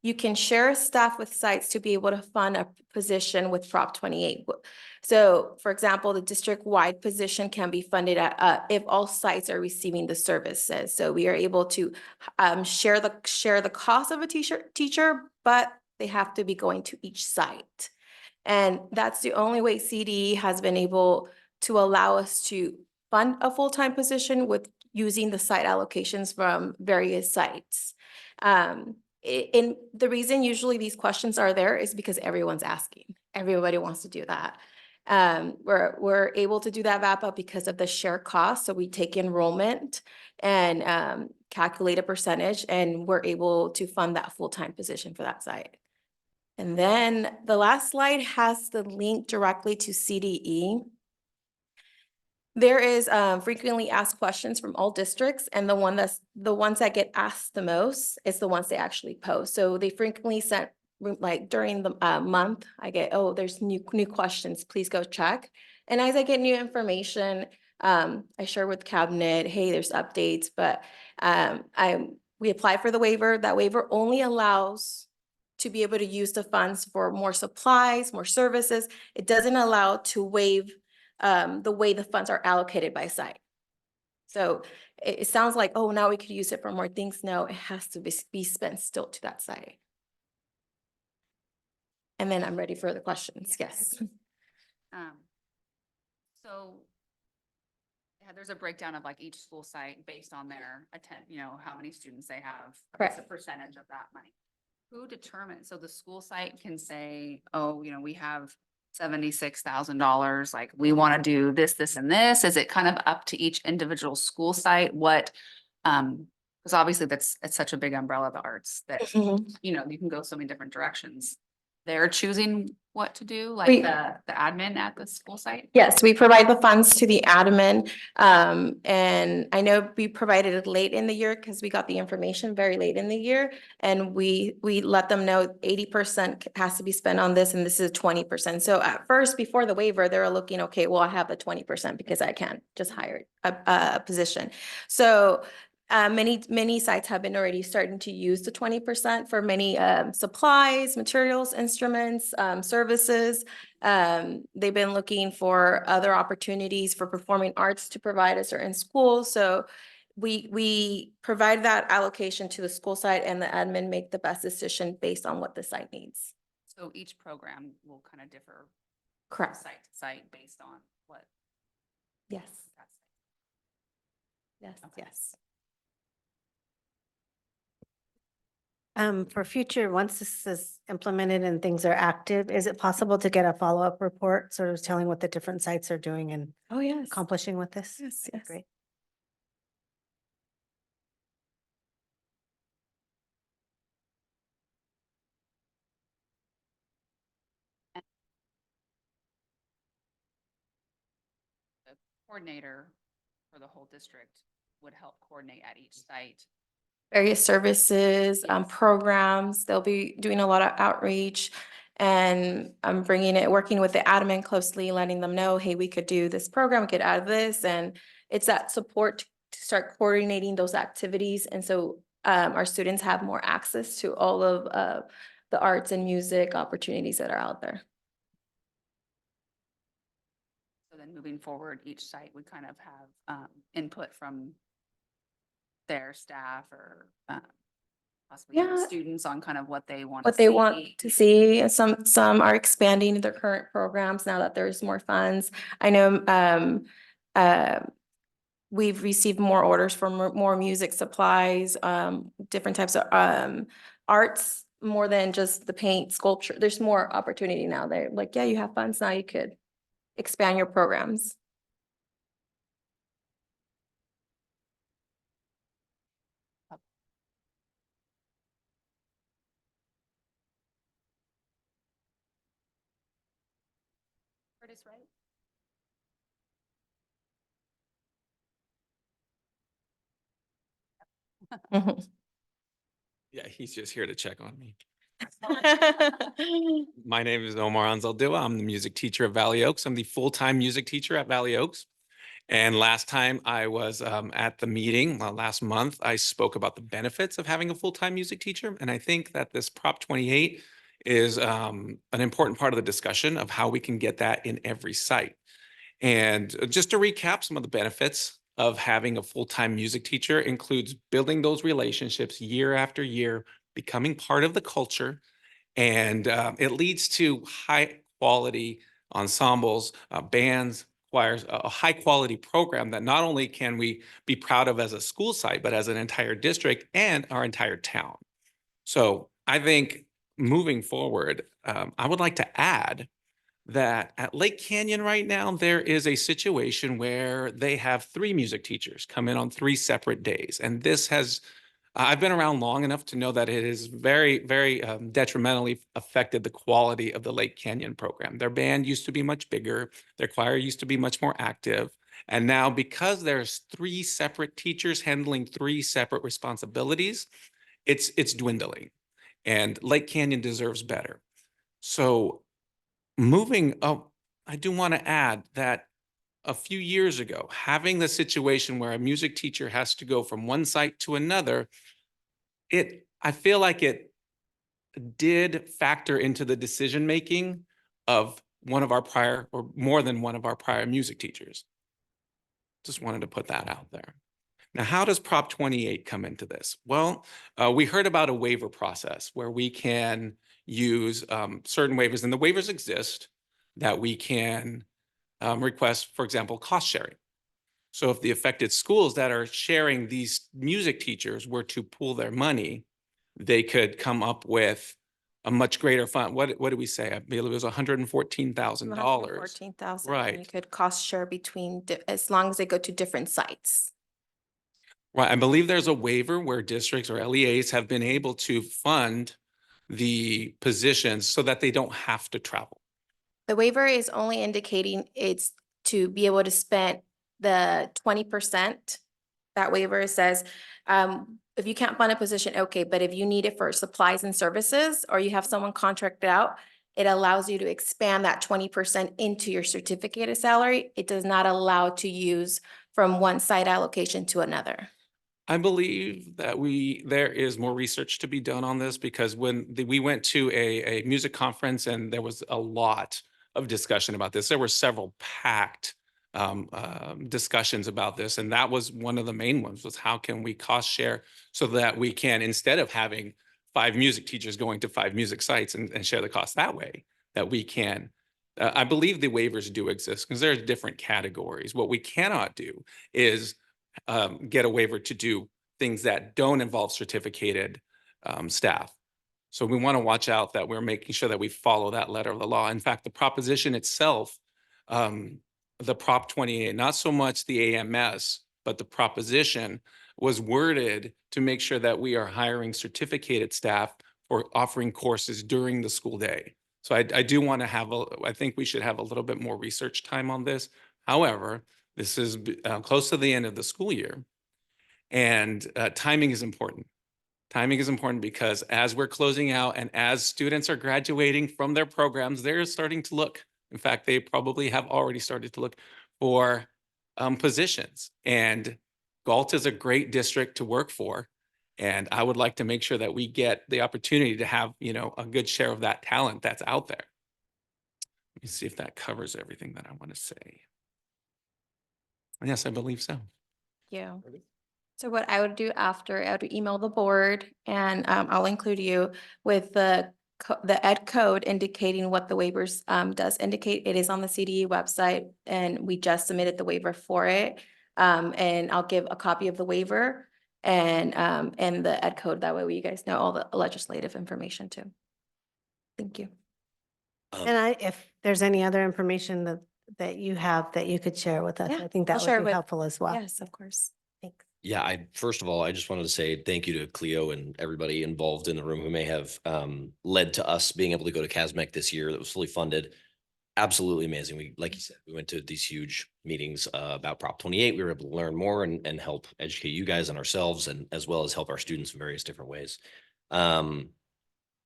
you can share staff with sites to be able to fund a position with Prop 28. So for example, the district-wide position can be funded at, if all sites are receiving the services. So we are able to share the cost of a teacher, but they have to be going to each site. And that's the only way CDE has been able to allow us to fund a full-time position with using the site allocations from various sites. And the reason usually these questions are there is because everyone's asking. Everybody wants to do that. We're able to do that VAPA because of the share cost. So we take enrollment and calculate a percentage, and we're able to fund that full-time position for that site. And then the last slide has the link directly to CDE. There is frequently asked questions from all districts, and the ones that get asked the most is the ones they actually post. So they frequently sent, like during the month, I get, oh, there's new questions, please go check. And as I get new information, I share with cabinet, hey, there's updates, but we apply for the waiver. That waiver only allows to be able to use the funds for more supplies, more services. It doesn't allow to waive the way the funds are allocated by site. So it sounds like, oh, now we could use it for more things. No, it has to be spent still to that site. And then I'm ready for the questions. Yes.
So yeah, there's a breakdown of like each school site based on their how many students they have.
Correct.
What's the percentage of that money? Who determines? So the school site can say, oh, we have $76,000. Like we want to do this, this, and this. Is it kind of up to each individual school site? What, because obviously it's such a big umbrella, the arts, that, you can go so many different directions. They're choosing what to do, like the admin at the school site?
Yes, we provide the funds to the admin. And I know we provided it late in the year because we got the information very late in the year. And we let them know 80% has to be spent on this, and this is 20%. So at first, before the waiver, they were looking, okay, well, I have the 20% because I can't just hire a position. So many sites have been already starting to use the 20% for many supplies, materials, instruments, services. They've been looking for other opportunities for performing arts to provide us in schools. So we provide that allocation to the school site, and the admin make the best decision based on what the site needs.
So each program will kind of differ.
Correct.
Site to site based on what.
Yes.
Yes.
Okay.
Yes. For future, once this is implemented and things are active, is it possible to get a follow-up report sort of telling what the different sites are doing and
Oh, yes.
accomplishing with this?
Yes,
Okay,
yes.
great.
The coordinator for the whole district would help coordinate at each site.
Various services, programs. They'll be doing a lot of outreach, and I'm working with the admin closely, letting them know, hey, we could do this program, we could add this, and it's that support to start coordinating those activities. And so our students have more access to all of the arts and music opportunities that are out there.
So then moving forward, each site would kind of have input from their staff or possibly even
Yeah.
students on kind of what they want.
What they want to see. And some are expanding their current programs now that there's more funds. I know we've received more orders for more music supplies, different types of arts, more than just the paint, sculpture. There's more opportunity now. They're like, yeah, you have funds now, you could expand your programs.
Curtis, right?
Yeah, he's just here to check on me. My name is Omar Anzaldua. I'm the music teacher at Valley Oaks. I'm the full-time music teacher at Valley Oaks. And last time I was at the meeting, last month, I spoke about the benefits of having a full-time music teacher. And I think that this Prop 28 is an important part of the discussion of how we can get that in every site. And just to recap, some of the benefits of having a full-time music teacher includes building those relationships year after year, becoming part of the culture, and it leads to high quality ensembles, bands, choirs, a high quality program that not only can we be proud of as a school site, but as an entire district and our entire town. So I think moving forward, I would like to add that at Lake Canyon right now, there is a situation where they have 3 music teachers come in on 3 separate days. And this has, I've been around long enough to know that it has very, very detrimentally affected the quality of the Lake Canyon program. Their band used to be much bigger. Their choir used to be much more active. And now because there's 3 separate teachers handling 3 separate responsibilities, it's dwindling. And Lake Canyon deserves better. So moving up, I do want to add that a few years ago, having the situation where a music teacher has to go from one site to another, I feel like it did factor into the decision-making of one of our prior, or more than one of our prior music teachers. Just wanted to put that out there. Now, how does Prop 28 come into this? Well, we heard about a waiver process where we can use certain waivers, and the waivers exist that we can request, for example, cost sharing. So if the affected schools that are sharing these music teachers were to pool their money, they could come up with a much greater fund. What did we say? I believe it was $114,000.
$114,000.
Right.
You could cost share between, as long as they go to different sites.
Right. I believe there's a waiver where districts or LEAs have been able to fund the positions so that they don't have to travel.
The waiver is only indicating it's to be able to spend the 20%. That waiver says, if you can't fund a position, okay, but if you need it for supplies and services, or you have someone contracted out, it allows you to expand that 20% into your certificated salary. It does not allow to use from one site allocation to another.
I believe that there is more research to be done on this, because when we went to a music conference and there was a lot of discussion about this, there were several packed discussions about this. And that was one of the main ones, was how can we cost share so that we can, instead of having 5 music teachers going to 5 music sites and share the cost that way, that we can. I believe the waivers do exist because there's different categories. What we cannot do is get a waiver to do things that don't involve certificated staff. So we want to watch out that we're making sure that we follow that letter of the law. In fact, the proposition itself, the Prop 28, not so much the AMS, but the proposition was worded to make sure that we are hiring certificated staff or offering courses during the school day. So I do want to have, I think we should have a little bit more research time on this. However, this is close to the end of the school year, and timing is important. Timing is important because as we're closing out and as students are graduating from their programs, they're starting to look. In fact, they probably have already started to look for positions. And Galt is a great district to work for. And I would like to make sure that we get the opportunity to have, you know, a good share of that talent that's out there. Let me see if that covers everything that I want to say. Yes, I believe so.
Yeah. So what I would do after, I would email the board and I'll include you with the ed code indicating what the waivers does indicate. It is on the CDE website and we just submitted the waiver for it. And I'll give a copy of the waiver and the ed code. That way you guys know all the legislative information too. Thank you.
And if there's any other information that you have that you could share with us,
Yeah,
I think
I'll
that
share
would be
with-
helpful as well.
Yes, of course.
Thanks.
Yeah, first of all, I just wanted to say thank you to Cleo and everybody involved in the room who may have led to us being able to go to CASMEC this year that was fully funded. Absolutely amazing. Like you said, we went to these huge meetings about Prop 28. We were able to learn more and help educate you guys and ourselves, and as well as help our students in various different ways. On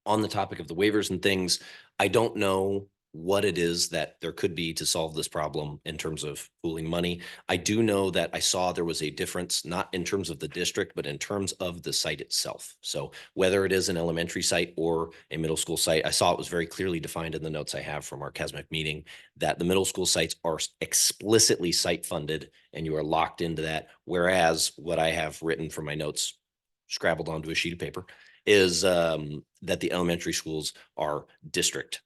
the topic of the waivers and things, I don't know what it is that there could be to solve this problem in terms of pooling money. I do know that I saw there was a difference, not in terms of the district, but in terms of the site itself. So whether it is an elementary site or a middle school site, I saw it was very clearly defined in the notes I have from our CASMEC meeting that the middle school sites are explicitly site funded and you are locked into that. Whereas what I have written from my notes, scrabbled onto a sheet of paper, is that the elementary schools are district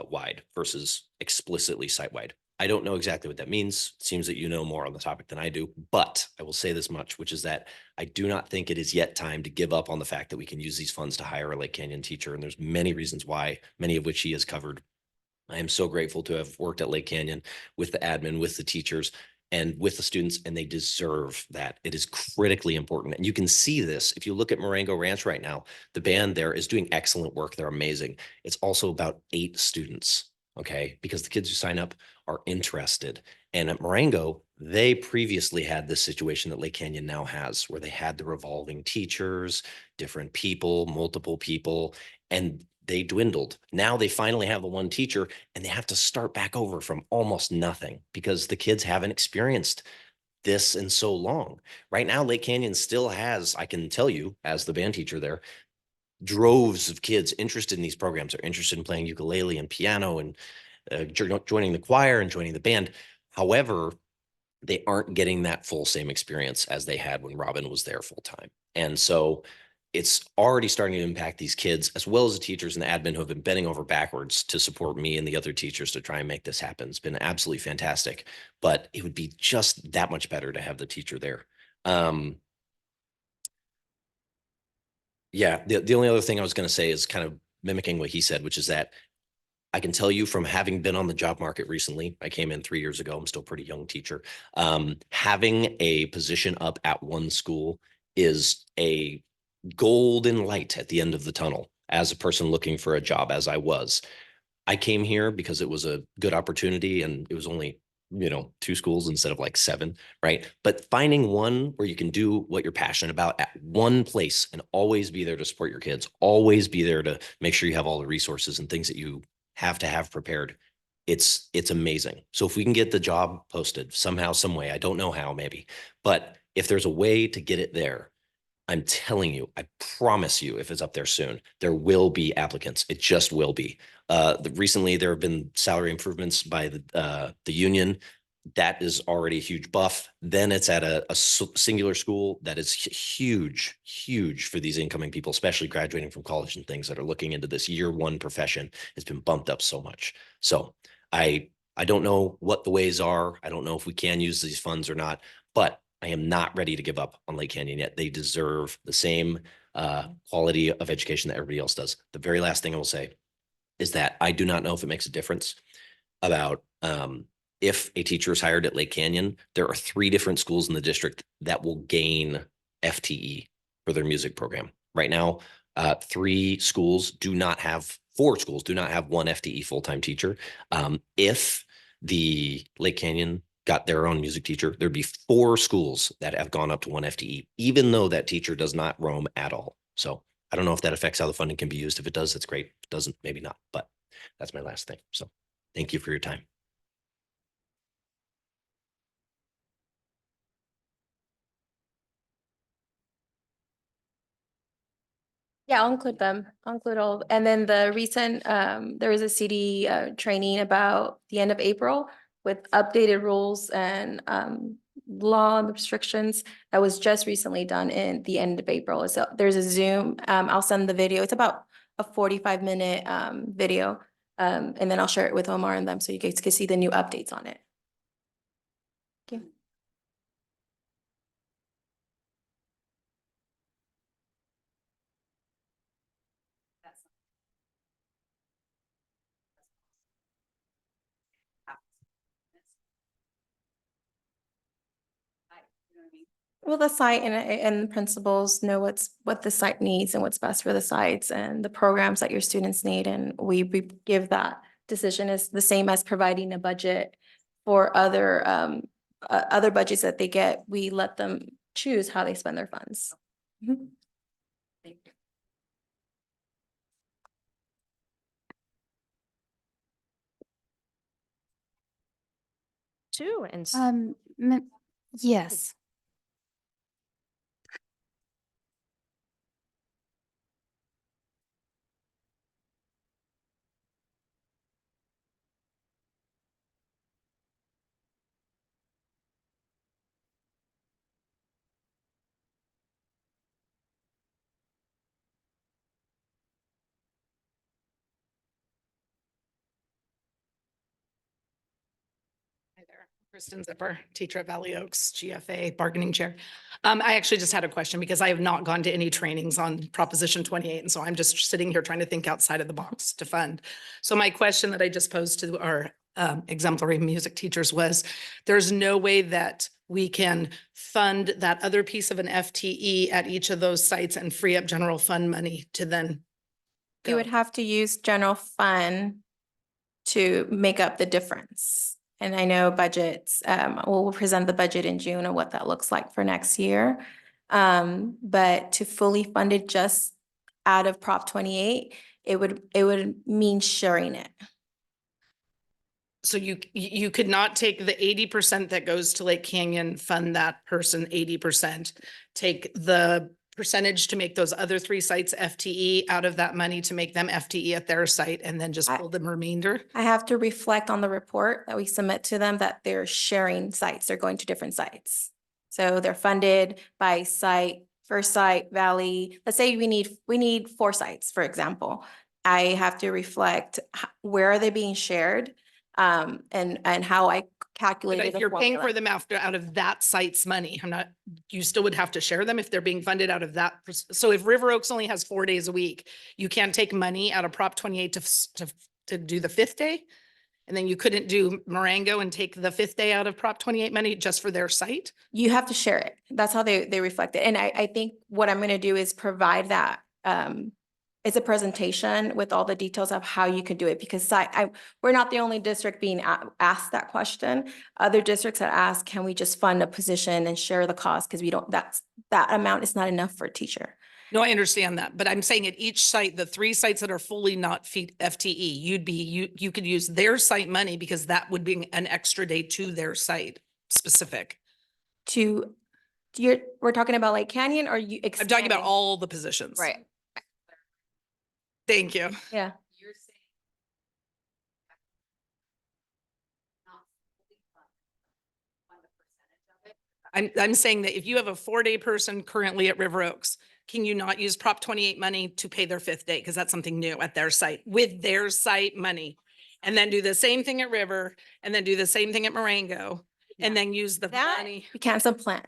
wide versus explicitly site wide. I don't know exactly what that means. It seems that you know more on the topic than I do, but I will say this much, which is that I do not think it is yet time to give up on the fact that we can use these funds to hire a Lake Canyon teacher. And there's many reasons why, many of which he has covered. I am so grateful to have worked at Lake Canyon with the admin, with the teachers, and with the students, and they deserve that. It is critically important. And you can see this if you look at Marengo Ranch right now. The band there is doing excellent work. They're amazing. It's also about 8 students, okay? Because the kids who sign up are interested. And at Marengo, they previously had this situation that Lake Canyon now has, where they had the revolving teachers, different people, multiple people, and they dwindled. Now they finally have the one teacher and they have to start back over from almost nothing because the kids haven't experienced this in so long. Right now, Lake Canyon still has, I can tell you as the band teacher there, droves of kids interested in these programs. They're interested in playing ukulele and piano and joining the choir and joining the band. However, they aren't getting that full same experience as they had when Robin was there full time. And so it's already starting to impact these kids as well as the teachers and the admin who have been bending over backwards to support me and the other teachers to try and make this happen. It's been absolutely fantastic, but it would be just that much better to have the teacher there. Yeah, the only other thing I was going to say is kind of mimicking what he said, which is that I can tell you from having been on the job market recently, I came in 3 years ago. I'm still a pretty young teacher. Having a position up at one school is a golden light at the end of the tunnel as a person looking for a job, as I was. I came here because it was a good opportunity and it was only, 2 schools instead of like 7, right? But finding one where you can do what you're passionate about at one place and always be there to support your kids, always be there to make sure you have all the resources and things that you have to have prepared. It's amazing. So if we can get the job posted somehow, some way, I don't know how, maybe, but if there's a way to get it there, I'm telling you, I promise you, if it's up there soon, there will be applicants. It just will be. Recently, there have been salary improvements by the union. That is already a huge buff. Then it's at a singular school that is huge, huge for these incoming people, especially graduating from college and things that are looking into this year 1 profession. It's been bumped up so much. So I don't know what the ways are. I don't know if we can use these funds or not, but I am not ready to give up on Lake Canyon yet. They deserve the same quality of education that everybody else does. The very last thing I will say is that I do not know if it makes a difference about if a teacher is hired at Lake Canyon. There are 3 different schools in the district that will gain FTE for their music program. Right now, 4 schools do not have 1 FTE full-time teacher. If the Lake Canyon got their own music teacher, there'd be 4 schools that have gone up to 1 FTE, even though that teacher does not roam at all. So I don't know if that affects how the funding can be used. If it does, that's great. If it doesn't, maybe not, but that's my last thing. So thank you for your time.
Yeah, I'll include them. I'll include all, and then the recent, there was a CD training about the end of April with updated rules and law and restrictions that was just recently done in the end of April. So there's a Zoom, I'll send the video. It's about a 45-minute video. And then I'll share it with Omar and them so you guys can see the new updates on it. Thank you. Well, the site and the principals know what the site needs and what's best for the sites and the programs that your students need. And we give that decision as the same as providing a budget for other budgets that they get. We let them choose how they spend their funds. Mhm. Thank you.
Two and
Yes.
Hi there, Kristen Zipper, teacher at Valley Oaks, GFA bargaining chair. I actually just had a question because I have not gone to any trainings on Proposition 28. And so I'm just sitting here trying to think outside of the box to fund. So my question that I just posed to our exemplary music teachers was, there's no way that we can fund that other piece of an FTE at each of those sites and free up general fund money to then
You would have to use general fund to make up the difference. And I know budgets, we'll present the budget in June and what that looks like for next year. But to fully fund it just out of Prop 28, it would mean sharing it.
So you could not take the 80% that goes to Lake Canyon, fund that person 80%, take the percentage to make those other 3 sites FTE out of that money to make them FTE at their site, and then just pull the remainder.
I have to reflect on the report that we submit to them that they're sharing sites. They're going to different sites. So they're funded by site, first site, Valley. Let's say we need 4 sites, for example. I have to reflect where are they being shared, and how I
But
calculated
if
the
you're paying
formula.
for them out of that site's money, you still would have to share them if they're being funded out of that. So if River Oaks only has 4 days a week, you can't take money out of Prop 28 to do the 5th day? And then you couldn't do Marengo and take the 5th day out of Prop 28 money just for their site?
You have to share it. That's how they reflect it. And I think what I'm gonna do is provide that, it's a presentation with all the details of how you could do it, because we're not the only district being asked that question. Other districts that ask, can we just fund a position and share the cost? Because we don't, that amount is not enough for a teacher.
No, I understand that, but I'm saying at each site, the 3 sites that are fully not FTE, you could use their site money because that would be an extra day to their site specific.
We're talking about Lake Canyon, or you?
I'm talking about
expanding?
all the positions.
Right,
Thank you.
yeah.
I'm saying that if you have a 4-day person currently at River Oaks, can you not use Prop 28 money to pay their 5th day? Because that's something new at their site with their site money. And then do the same thing at River, and then do the same thing at Marengo, and then use the money.
We can't supplant.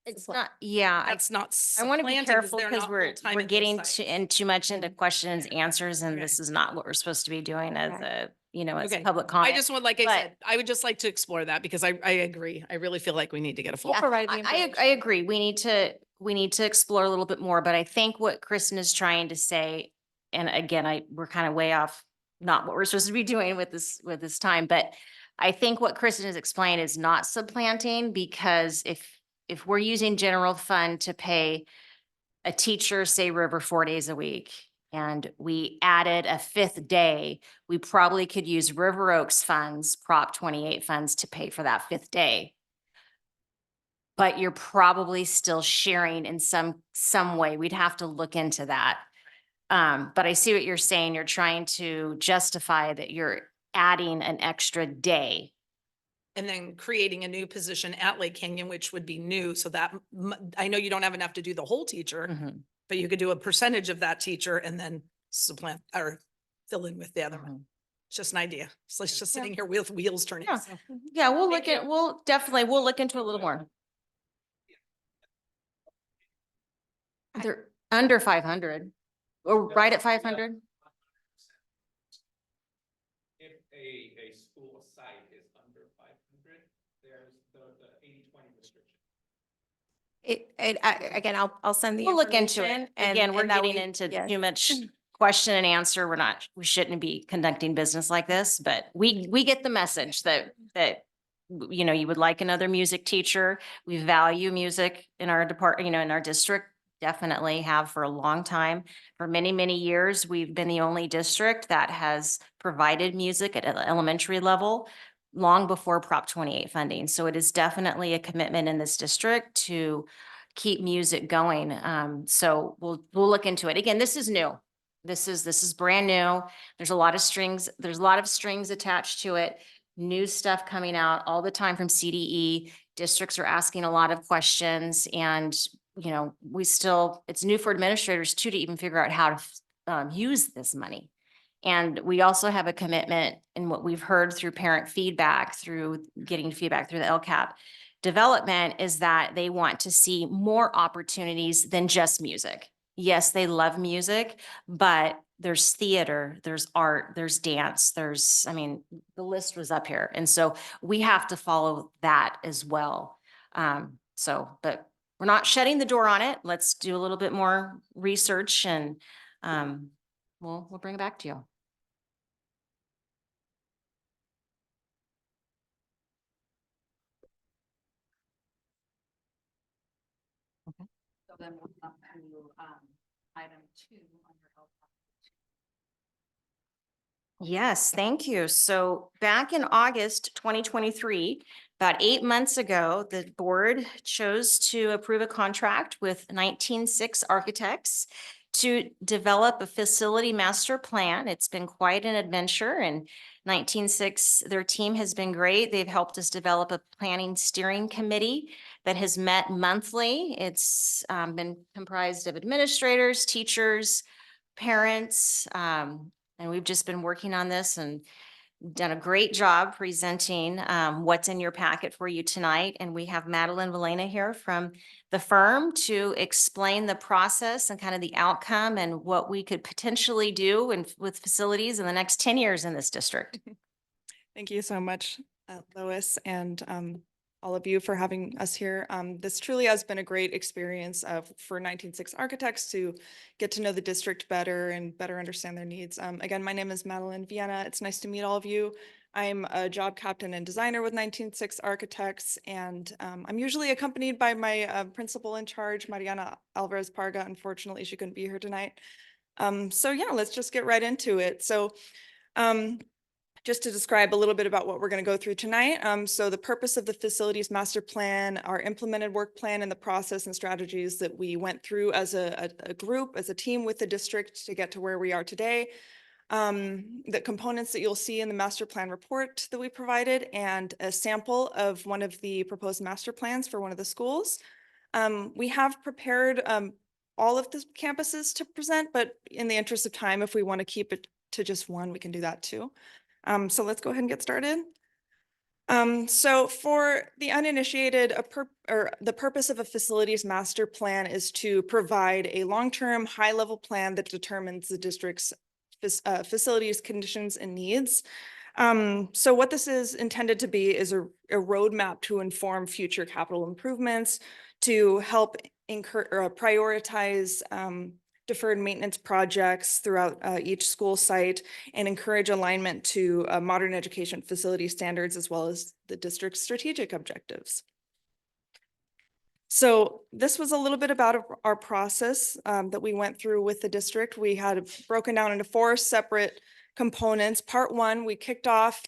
It's not, yeah.
That's not.
I want to be
supplanting
careful
they're
because
not
we're
full-time at those
getting
sites.
too much into questions, answers, and
Okay.
this is not what we're supposed to be doing as
Okay.
as
Okay.
public comment.
I just would, like I
But-
said, I would just like to explore that because I agree. I really feel like we need to get a full.
Yeah, I agree. We need to explore a little bit more, but I think what Kristen is trying to say, and again, we're kind of way off, not what we're supposed to be doing with this time, but I think what Kristen has explained is not supplanting, because if we're using general fund to pay a teacher, say River 4 days a week, and we added a 5th day, we probably could use River Oaks funds, Prop 28 funds to pay for that 5th day. But you're probably still sharing in some way. We'd have to look into that. But I see what you're saying. You're trying to justify that you're adding an extra day.
And then creating a new position at Lake Canyon, which would be new. So that, I know you don't have enough to do the whole teacher,
Mhm.
but you could do a percentage of that teacher and then supplant or fill in with the other one. It's just an idea. So it's just sitting here with wheels turning.
Yeah.
So.
Yeah, we'll look at, we'll look into it a little more. They're under 500 or right at 500.
If a school site is under 500, there's the 80-20 restriction.
Again, I'll send the
We'll look into
information
it.
and-
Again, we're
and that
getting
we-
into
yes.
too much question and answer. We shouldn't be conducting business like this, but we get the message that, you know, you would like another music teacher. We value music in our department, you know, in our district, definitely have for a long time. For many, many years, we've been the only district that has provided music at an elementary level long before Prop 28 funding. So it is definitely a commitment in this district to keep music going. So we'll look into it. Again, this is new. This is brand new. There's a lot of strings attached to it. New stuff coming out all the time from CDE. Districts are asking a lot of questions and, you know, it's new for administrators too, to even figure out how to use this money. And we also have a commitment in what we've heard through parent feedback, through getting feedback through the LCAP development, is that they want to see more opportunities than just music. Yes, they love music, but there's theater, there's art, there's dance, I mean, the list was up here. And so we have to follow that as well. But we're not shutting the door on it. Let's do a little bit more research and we'll bring it back to you.
So then we'll come to, item 2 under health.
Yes, thank you. So back in August 2023, about 8 months ago, the board chose to approve a contract with 196 Architects to develop a facility master plan. It's been quite an adventure, and 196, their team has been great. They've helped us develop a planning steering committee that has met monthly. It's been comprised of administrators, teachers, parents, and we've just been working on this and done a great job presenting what's in your packet for you tonight. And we have Madeline Valena here from the firm to explain the process and kind of the outcome and what we could potentially do with facilities in the next 10 years in this district.
Thank you so much, Lois, and all of you for having us here. This truly has been a great experience for 196 Architects to get to know the district better and better understand their needs. Again, my name is Madeline Vienna. It's nice to meet all of you. I'm a job captain and designer with 196 Architects, and I'm usually accompanied by my principal in charge, Mariana Alvarez Parga. Unfortunately, she couldn't be here tonight. So yeah, let's just get right into it. So just to describe a little bit about what we're going to go through tonight. So the purpose of the facilities master plan, our implemented work plan, and the process and strategies that we went through as a group, as a team with the district to get to where we are today. The components that you'll see in the master plan report that we provided, and a sample of one of the proposed master plans for one of the schools. We have prepared all of the campuses to present, but in the interest of time, if we want to keep it to just one, we can do that too. So let's go ahead and get started. So for the uninitiated, the purpose of a facilities master plan is to provide a long-term, high-level plan that determines the district's facilities, conditions, and needs. So what this is intended to be is a roadmap to inform future capital improvements, to help prioritize deferred maintenance projects throughout each school site, and encourage alignment to modern education facility standards as well as the district's strategic objectives. So this was a little bit about our process that we went through with the district. We had it broken down into 4 separate components. Part 1, we kicked off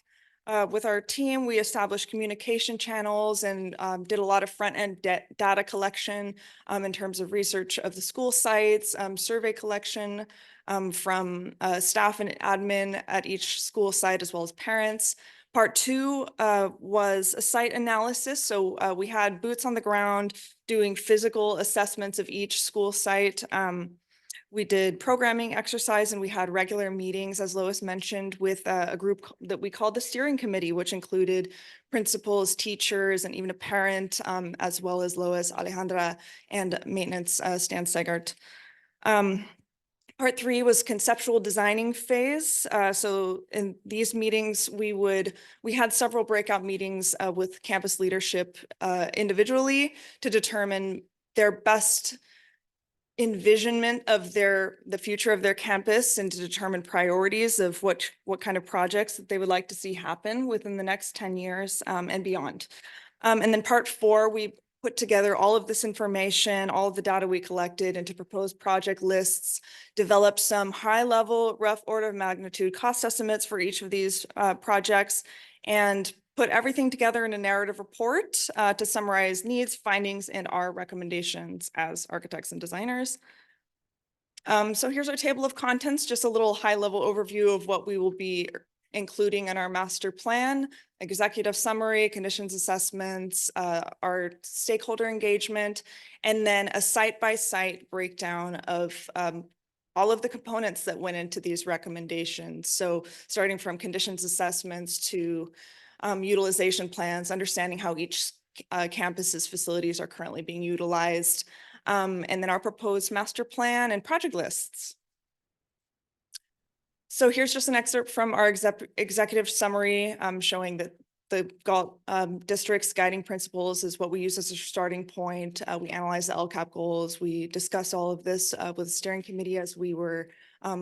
With our team, we established communication channels and did a lot of front-end data collection in terms of research of the school sites, survey collection from staff and admin at each school site, as well as parents. Part two was a site analysis. So we had boots on the ground doing physical assessments of each school site. We did programming exercise and we had regular meetings, as Lois mentioned, with a group that we called the steering committee, which included principals, teachers, and even a parent, as well as Lois, Alejandra, and maintenance Stan Segart. Part three was conceptual designing phase. So in these meetings, we had several breakout meetings with campus leadership individually to determine their best envisionment of the future of their campus and to determine priorities of what kind of projects that they would like to see happen within the next 10 years and beyond. And then part four, we put together all of this information, all of the data we collected into proposed project lists, developed some high level, rough order of magnitude cost estimates for each of these projects, and put everything together in a narrative report to summarize needs, findings, and our recommendations as architects and designers. So here's our table of contents, just a little high-level overview of what we will be including in our master plan, executive summary, conditions assessments, our stakeholder engagement, and then a site-by-site breakdown of all of the components that went into these recommendations. So starting from conditions assessments to utilization plans, understanding how each campus's facilities are currently being utilized, and then our proposed master plan and project lists. So here's just an excerpt from our executive summary showing that the Galt district's guiding principles is what we use as a starting point. We analyze the LCAP goals. We discuss all of this with the steering committee as we were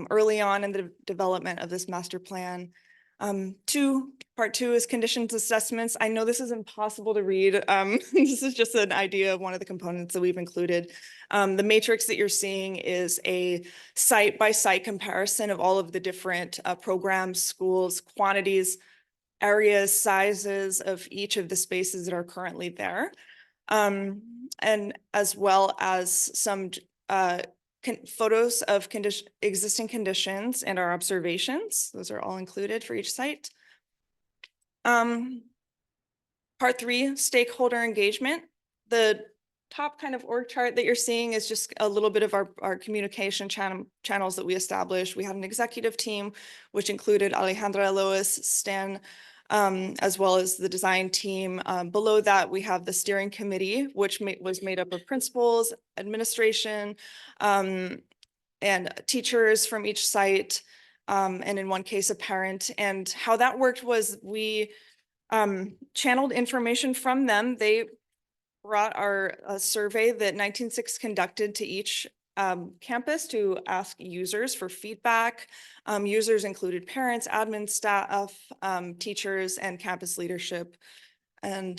early on in the development of this master plan. Part two is conditions assessments. I know this is impossible to read. This is just an idea of one of the components that we've included. The matrix that you're seeing is a site-by-site comparison of all of the different programs, schools, quantities, areas, sizes of each of the spaces that are currently there. And as well as some photos of existing conditions and our observations. Those are all included for each site. Part three, stakeholder engagement. The top kind of org chart that you're seeing is just a little bit of our communication channels that we established. We had an executive team, which included Alejandra, Lois, Stan, as well as the design team. Below that, we have the steering committee, which was made up of principals, administration, and teachers from each site, and in one case, a parent. And how that worked was we channeled information from them. They brought our survey that 196 conducted to each campus to ask users for feedback. Users included parents, admin staff, teachers, and campus leadership. And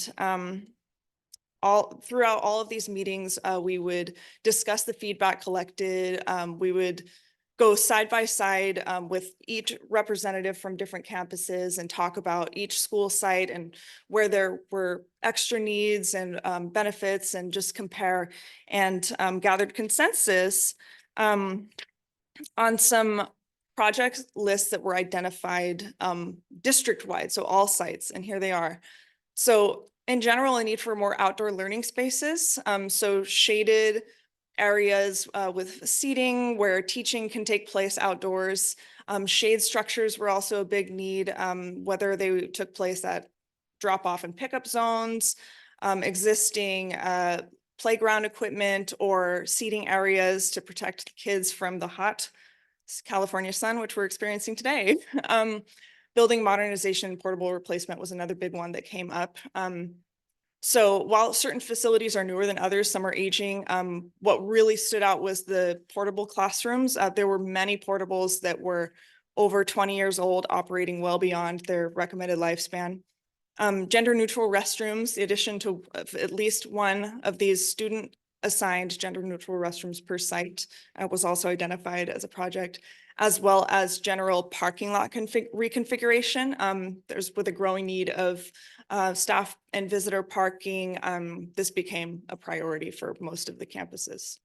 throughout all of these meetings, we would discuss the feedback collected. We would go side by side with each representative from different campuses and talk about each school site and where there were extra needs and benefits, and just compare and gathered consensus on some project lists that were identified district-wide, so all sites, and here they are. So in general, a need for more outdoor learning spaces, so shaded areas with seating where teaching can take place outdoors. Shade structures were also a big need, whether they took place at drop-off and pickup zones, existing playground equipment, or seating areas to protect kids from the hot California sun, which we're experiencing today. Building modernization and portable replacement was another big one that came up. So while certain facilities are newer than others, some are aging, what really stood out was the portable classrooms. There were many portables that were over 20 years old, operating well beyond their recommended lifespan. Gender neutral restrooms, the addition to at least one of these student assigned gender neutral restrooms per site was also identified as a project, as well as general parking lot reconfiguration. There's with a growing need of staff and visitor parking, this became a priority for most of the campuses.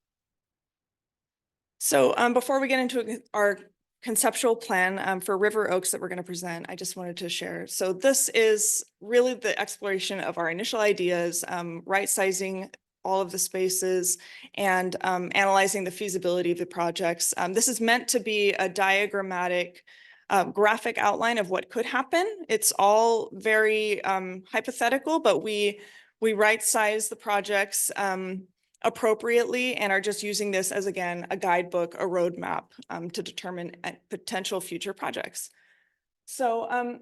So before we get into our conceptual plan for River Oaks that we're going to present, I just wanted to share. So this is really the exploration of our initial ideas, right sizing all of the spaces and analyzing the feasibility of the projects. This is meant to be a diagrammatic graphic outline of what could happen. It's all very hypothetical, but we right size the projects appropriately and are just using this as, again, a guidebook, a roadmap to determine potential future projects. So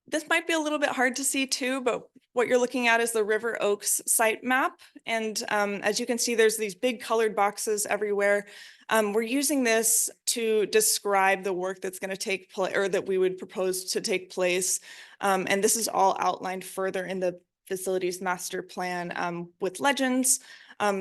this might be a little bit hard to see too, but what you're looking at is the River Oaks site map. And as you can see, there's these big colored boxes everywhere. We're using this to describe the work that's going to take place, or that we would propose to take place. And this is all outlined further in the facilities master plan with legends.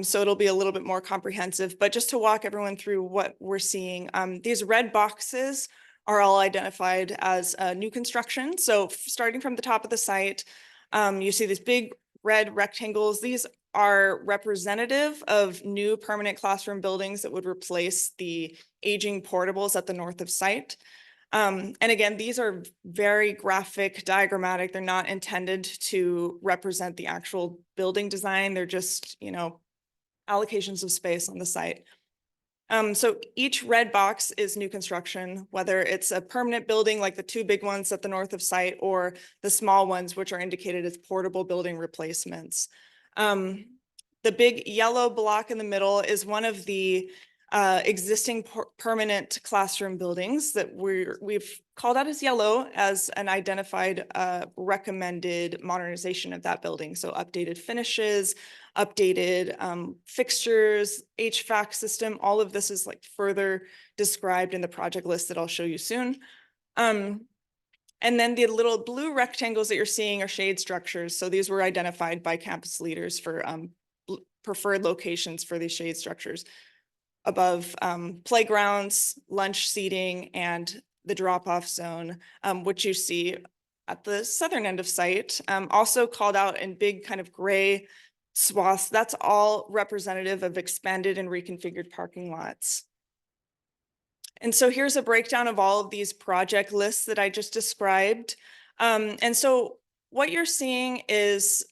So it'll be a little bit more comprehensive, but just to walk everyone through what we're seeing, these red boxes are all identified as new construction. So starting from the top of the site, you see these big red rectangles. These are representative of new permanent classroom buildings that would replace the aging portables at the north of site. And again, these are very graphic, diagrammatic. They're not intended to represent the actual building design. They're just, you know, allocations of space on the site. So each red box is new construction, whether it's a permanent building like the two big ones at the north of site or the small ones, which are indicated as portable building replacements. The big yellow block in the middle is one of the existing permanent classroom buildings that we've called out as yellow as an identified recommended modernization of that building. So updated finishes, updated fixtures, HVAC system, all of this is like further described in the project list that I'll show you soon. And then the little blue rectangles that you're seeing are shade structures. So these were identified by campus leaders for preferred locations for these shade structures above playgrounds, lunch seating, and the drop-off zone, which you see at the southern end of site, also called out in big kind of gray swaths. That's all representative of expanded and reconfigured parking lots. And so here's a breakdown of all of these project lists that I just described. And so what you're seeing is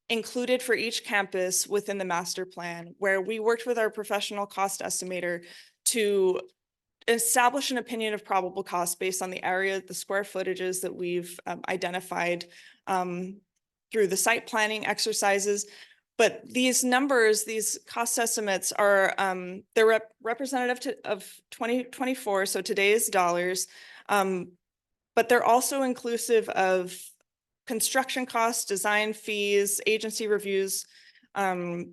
included for each campus within the master plan, where we worked with our professional cost estimator to establish an opinion of probable cost based on the area, the square footages that we've identified through the site planning exercises. But these numbers, these cost estimates are, they're representative of 2024, so today's dollars, but they're also inclusive of construction costs, design fees, agency reviews.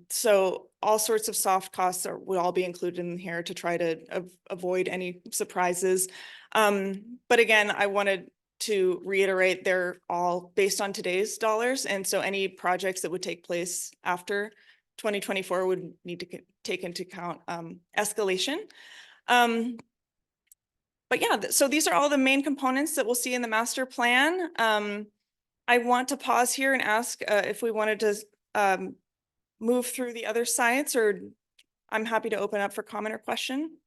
So all sorts of soft costs will all be included in here to try to avoid any surprises. But again, I wanted to reiterate, they're all based on today's dollars. And so any projects that would take place after 2024 would need to take into account escalation. But yeah, so these are all the main components that we'll see in the master plan. I want to pause here and ask if we wanted to move through the other sites, or I'm happy to open up for comment or question.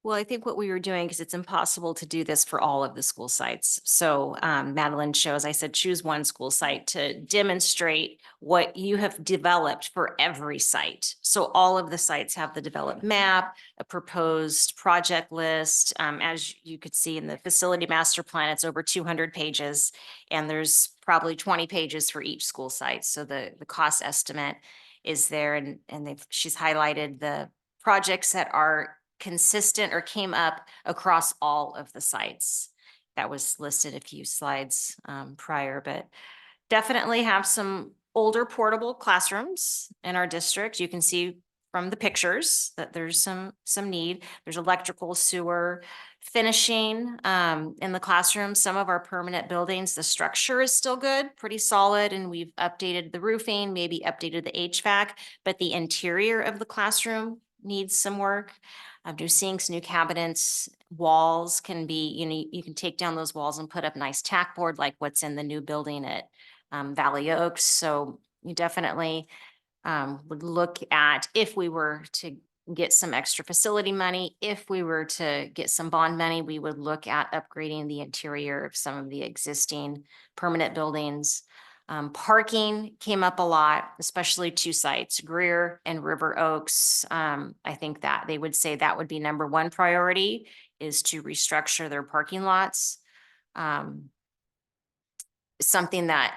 Well, I think what we were doing, because it's impossible to do this for all of the school sites. So Madeline shows, I said, choose one school site to demonstrate what you have developed for every site. So all of the sites have the developed map, a proposed project list. As you could see in the facility master plan, it's over 200 pages, and there's probably 20 pages for each school site. So the cost estimate is there, and she's highlighted the projects that are consistent or came up across all of the sites. That was listed a few slides prior, but definitely have some older portable classrooms in our district. You can see from the pictures that there's some need. There's electrical, sewer, finishing in the classroom. Some of our permanent buildings, the structure is still good, pretty solid, and we've updated the roofing, maybe updated the HVAC, but the interior of the classroom needs some work. New sinks, new cabinets, walls can be, you can take down those walls and put up nice tack board like what's in the new building at Valley Oaks. So you definitely would look at, if we were to get some extra facility money, if we were to get some bond money, we would look at upgrading the interior of some of the existing permanent buildings. Parking came up a lot, especially two sites, Greer and River Oaks. I think that they would say that would be number one priority, is to restructure their parking lots. Something that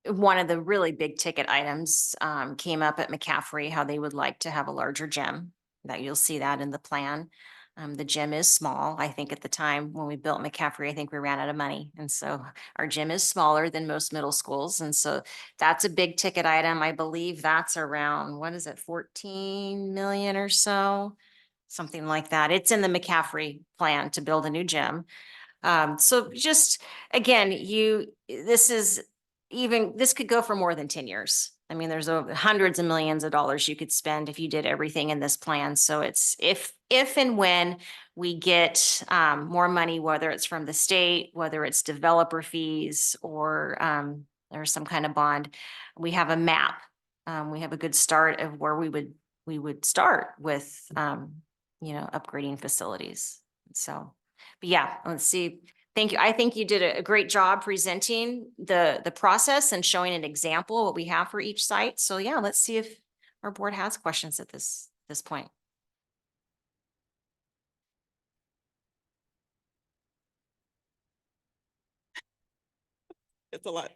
one of the really big ticket items came up at McCaffrey, how they would like to have a larger gym. That you'll see that in the plan. The gym is small. I think at the time when we built McCaffrey, I think we ran out of money. And so our gym is smaller than most middle schools. And so that's a big ticket item. I believe that's around, what is it, 14 million or so? Something like that. It's in the McCaffrey plan to build a new gym. So just, again, this could go for more than 10 years. I mean, there's over hundreds of millions of dollars you could spend if you did everything in this plan. So it's if and when we get more money, whether it's from the state, whether it's developer fees or some kind of bond, we have a map. We have a good start of where we would start with upgrading facilities. So, but yeah, let's see. Thank you. I think you did a great job presenting the process and showing an example of what we have for each site. So yeah, let's see if our board has questions at this point.
It's a lot.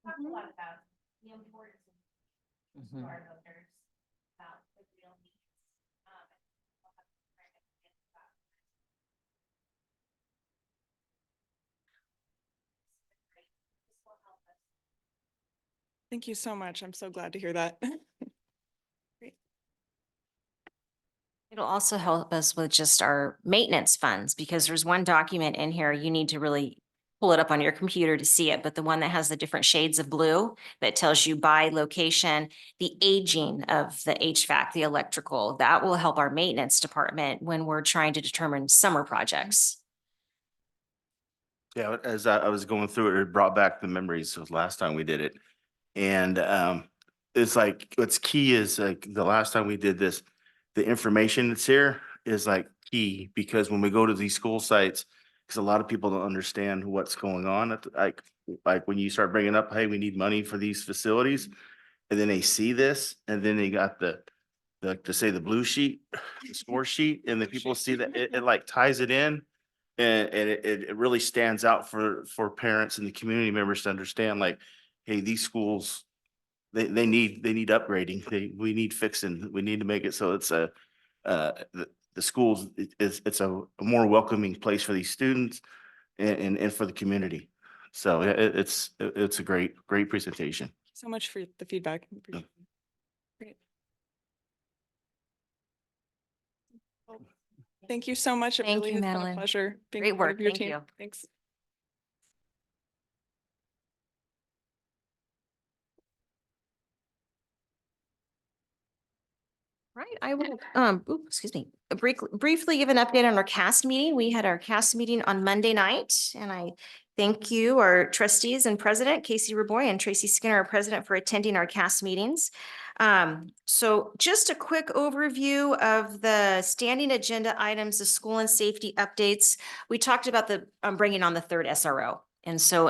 Talked a lot about the importance of
Mhm.
our voters, about the real needs.
Thank you so much. I'm so glad to hear that.
It'll also help us with just our maintenance funds, because there's one document in here, you need to really pull it up on your computer to see it, but the one that has the different shades of blue that tells you by location, the aging of the HVAC, the electrical, that will help our maintenance department when we're trying to determine summer projects.
Yeah, as I was going through it, it brought back the memories of last time we did it. And it's like, what's key is like the last time we did this, the information that's here is like key, because when we go to these school sites, because a lot of people don't understand what's going on. Like when you start bringing up, hey, we need money for these facilities, and then they see this, and then they got to say the blue sheet, the score sheet, and the people see that it like ties it in. And it really stands out for parents and the community members to understand, like, hey, these schools, they need upgrading. We need fixing. We need to make it so it's the schools, it's a more welcoming place for these students and for the community. So it's a great presentation.
So much for the feedback. Appreciate it. Great. Well, thank you so much. It
Thank
really
you,
has been a
Madeline.
pleasure being
Great
part
work.
of your
Thank
team.
you.
Thanks.
Right, I will, excuse me, briefly give an update on our cast meeting. We had our cast meeting on Monday night, and I thank you, our trustees and president, Casey Raboy and Tracy Skinner, our president, for attending our cast meetings. So just a quick overview of the standing agenda items, the school and safety updates. We talked about the bringing on the third SRO. And so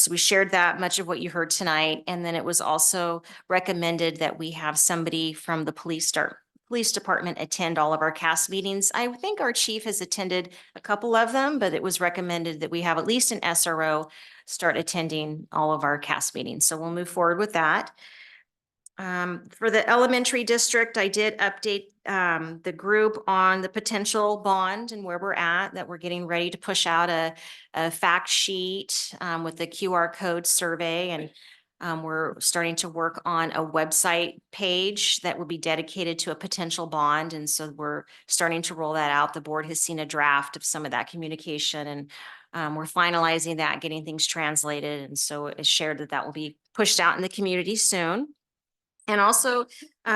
we shared that much of what you heard tonight. And then it was also recommended that we have somebody from the police start police department attend all of our CAS meetings. I think our chief has attended a couple of them, but it was recommended that we have at least an SRO start attending all of our CAS meetings. So we'll move forward with that. For the elementary district, I did update the group on the potential bond and where we're at, that we're getting ready to push out a fact sheet with the QR code survey. And we're starting to work on a website page that will be dedicated to a potential bond. And so we're starting to roll that out. The board has seen a draft of some of that communication, and we're finalizing that, getting things translated. And so it's shared that that will be pushed out in the community soon. And also,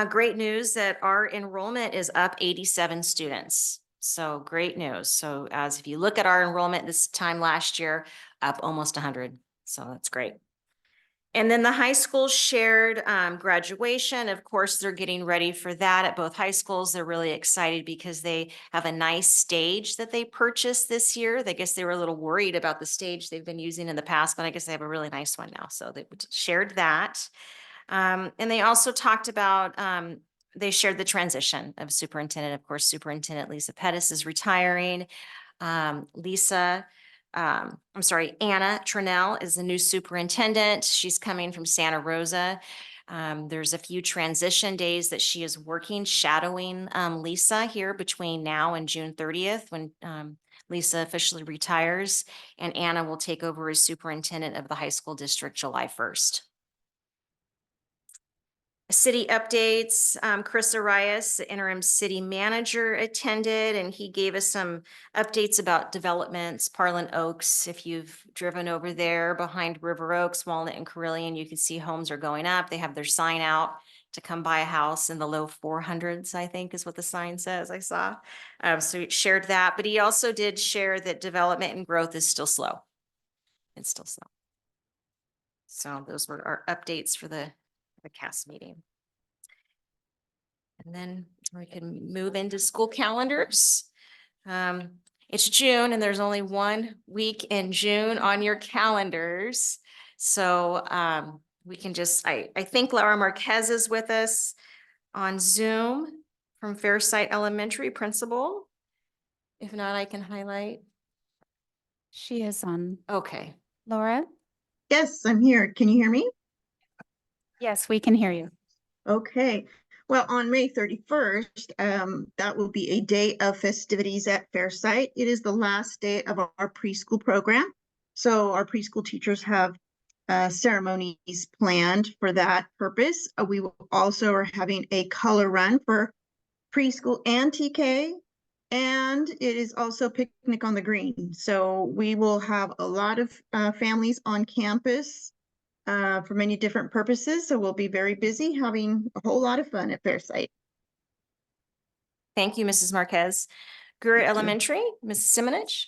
great news that our enrollment is up 87 students. So great news. So as if you look at our enrollment this time last year, up almost 100. So that's great. And then the high school shared graduation. Of course, they're getting ready for that at both high schools. They're really excited because they have a nice stage that they purchased this year. I guess they were a little worried about the stage they've been using in the past, but I guess they have a really nice one now. So they shared that. And they also talked about, they shared the transition of superintendent. Of course, Superintendent Lisa Pettis is retiring. Anna Trinnell is the new superintendent. She's coming from Santa Rosa. There's a few transition days that she is working, shadowing Lisa here between now and June 30th when Lisa officially retires. And Anna will take over as superintendent of the high school district July 1st. City updates, Chris Arias, the interim city manager, attended, and he gave us some updates about developments. Parlin Oaks, if you've driven over there behind River Oaks, Walnut and Carillion, you can see homes are going up. They have their sign out to come buy a house in the low 400s, I think is what the sign says I saw. So he shared that, but he also did share that development and growth is still slow. It's still slow. So those were our updates for the CAS meeting. And then we can move into school calendars. It's June and there's only 1 week in June on your calendars. So we can just, I think Laura Marquez is with us on Zoom from Fairsight Elementary principal. If not, I can highlight.
She is on.
Okay.
Laura?
Yes, I'm here. Can you hear me?
Yes, we can hear you.
Okay. Well, on May 31st, that will be a day of festivities at Fairsight. It is the last day of our preschool program. So our preschool teachers have ceremonies planned for that purpose. We will also are having a color run for preschool and TK. And it is also picnic on the green. So we will have a lot of families on campus for many different purposes. So we'll be very busy having a whole lot of fun at Fairsight.
Thank you, Mrs. Marquez. Gura Elementary, Mrs. Simonich.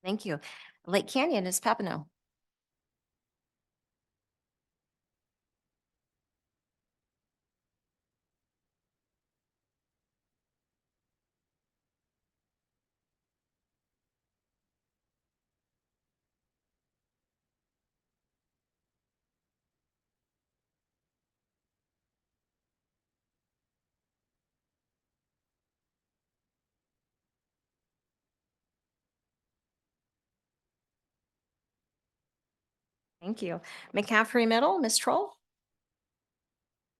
Thank you. Lake Canyon is Papineau. Thank you. McCaffrey Middle, Ms. Troll.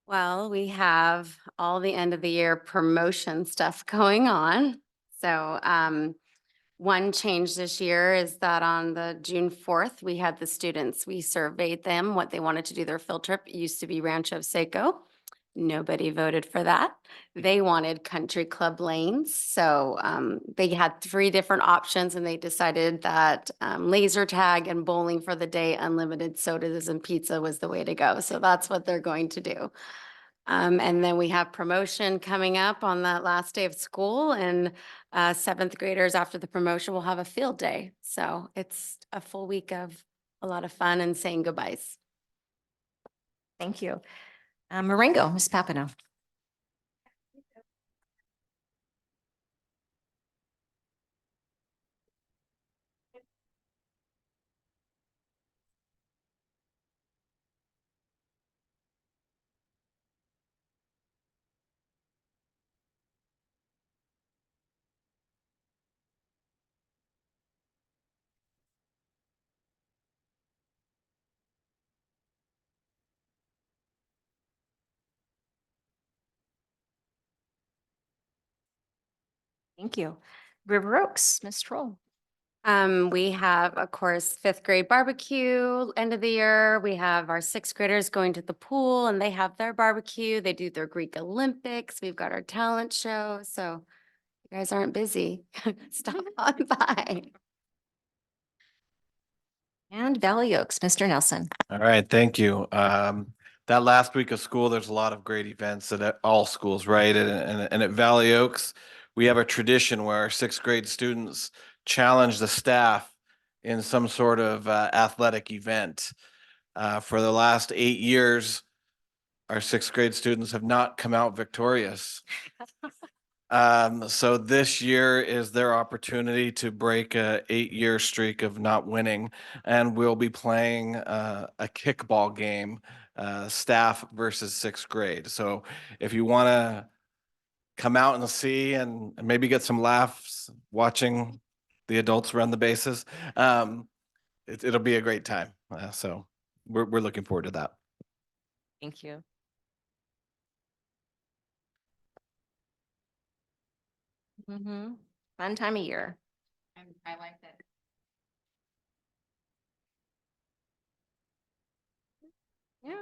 Well, we have all the end of the year promotion stuff going on. So one change this year is that on the June 4th, we had the students, we surveyed them what they wanted to do their field trip. It used to be Rancho Seco. Nobody voted for that. They wanted country club lanes. So they had 3 different options and they decided that laser tag and bowling for the day, unlimited sodas and pizza was the way to go. So that's what they're going to do. And then we have promotion coming up on that last day of school, and 7th graders after the promotion will have a field day. So it's a full week of a lot of fun and saying goodbyes.
Thank you. Marengo, Ms. Papineau. Thank you. River Oaks, Ms. Troll.
We have, of course, 5th grade barbecue, end of the year. We have our 6th graders going to the pool and they have their barbecue. They do their Greek Olympics. We've got our talent show. So you guys aren't busy. Stop on by.
And Valley Oaks, Mr. Nelson.
All right, thank you. That last week of school, there's a lot of great events at all schools, right? And at Valley Oaks, we have a tradition where our 6th grade students challenge the staff in some sort of athletic event. For the last 8 years, our 6th grade students have not come out victorious. So this year is their opportunity to break a 8-year streak of not winning, and we'll be playing a kickball game, staff versus 6th grade. So if you want to come out and see and maybe get some laughs watching the adults run the bases, it'll be a great time. So we're looking forward to that.
Thank you. Fun time of year.
I like that.
Yeah.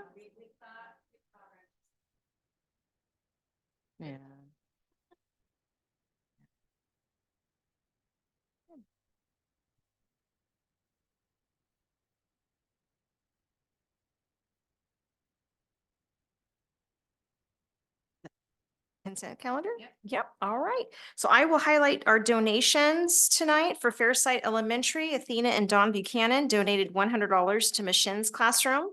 Yeah. Consent calendar? Yep. All right. So I will highlight our donations tonight for Fairsight Elementary. Athena and Don Buchanan donated $100 to Machin's classroom.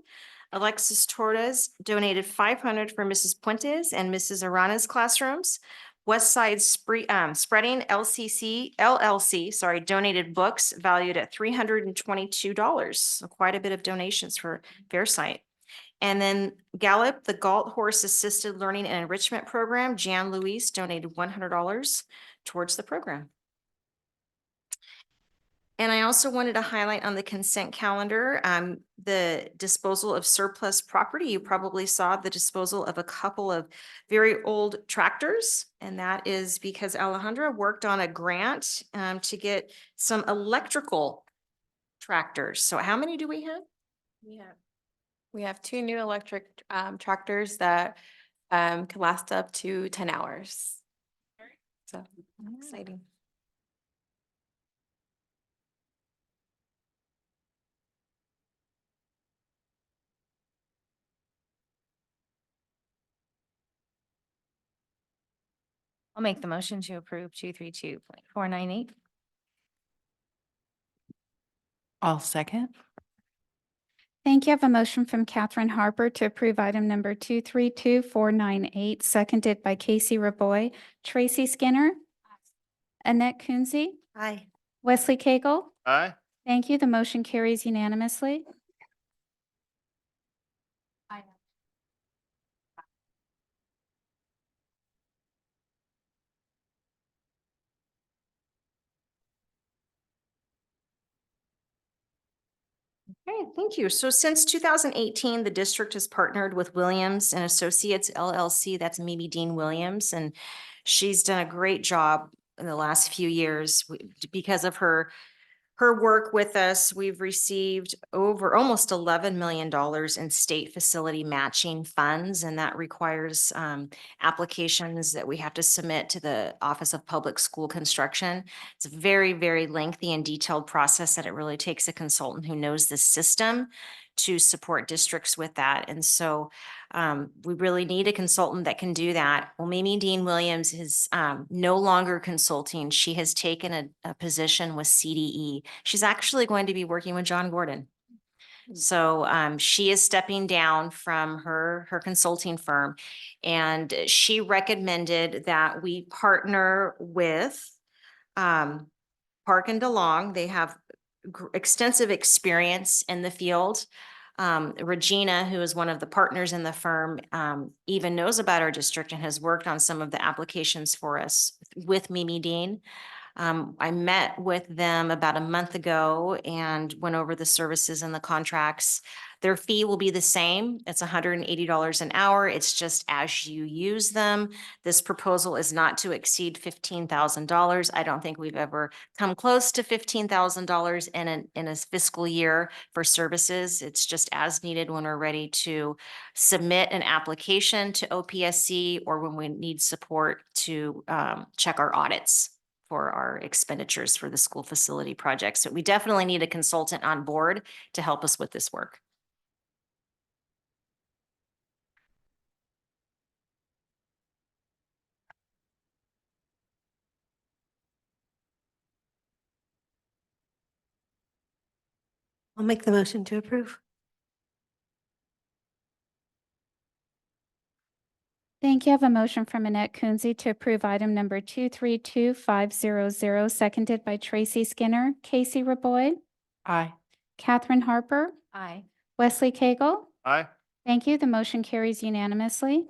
Alexis Torres donated $500 for Mrs. Puentes and Mrs. Arana's classrooms. West Side Spreading LLC, sorry, donated books valued at $322. So quite a bit of donations for Fairsight. And then Gallup, the Galt Horse Assisted Learning and Enrichment Program, Jan Louise donated $100 towards the program. And I also wanted to highlight on the consent calendar, the disposal of surplus property. You probably saw the disposal of a couple of very old tractors. And that is because Alejandra worked on a grant to get some electrical tractors. So how many do we have?
We have 2 new electric tractors that can last up to 10 hours. So exciting.
I'll make the motion to approve 232.498.
I'll second.
Thank you. I have a motion from Catherine Harper to approve item number 232-498, seconded by Casey Raboy. Tracy Skinner. Annette Kunze.
Aye.
Wesley Cagle.
Aye.
Thank you. The motion carries unanimously.
Okay, thank you. So since 2018, the district has partnered with Williams and Associates LLC. That's Mimi Dean Williams, and she's done a great job in the last few years. Because of her work with us, we've received over almost $11 million in state facility matching funds, and that requires applications that we have to submit to the Office of Public School Construction. It's a very, very lengthy and detailed process that it really takes a consultant who knows the system to support districts with that. And so we really need a consultant that can do that. Well, Mimi Dean Williams is no longer consulting. She has taken a position with CDE. She's actually going to be working with John Gordon. So she is stepping down from her consulting firm, and she recommended that we partner with Park and DeLong. They have extensive experience in the field. Regina, who is one of the partners in the firm, even knows about our district and has worked on some of the applications for us with Mimi Dean. I met with them about a month ago and went over the services and the contracts. Their fee will be the same. It's $180 an hour. It's just as you use them. This proposal is not to exceed $15,000. I don't think we've ever come close to $15,000 in a fiscal year for services. It's just as needed when we're ready to submit an application to OPSC or when we need support to check our audits for our expenditures for the school facility projects. So we definitely need a consultant on board to help us with this work.
I'll make the motion to approve.
Thank you. I have a motion from Annette Kunze to approve item number 232500, seconded by Tracy Skinner. Casey Raboy?
Aye.
Catherine Harper?
Aye.
Wesley Cagle?
Aye.
Thank you. The motion carries unanimously.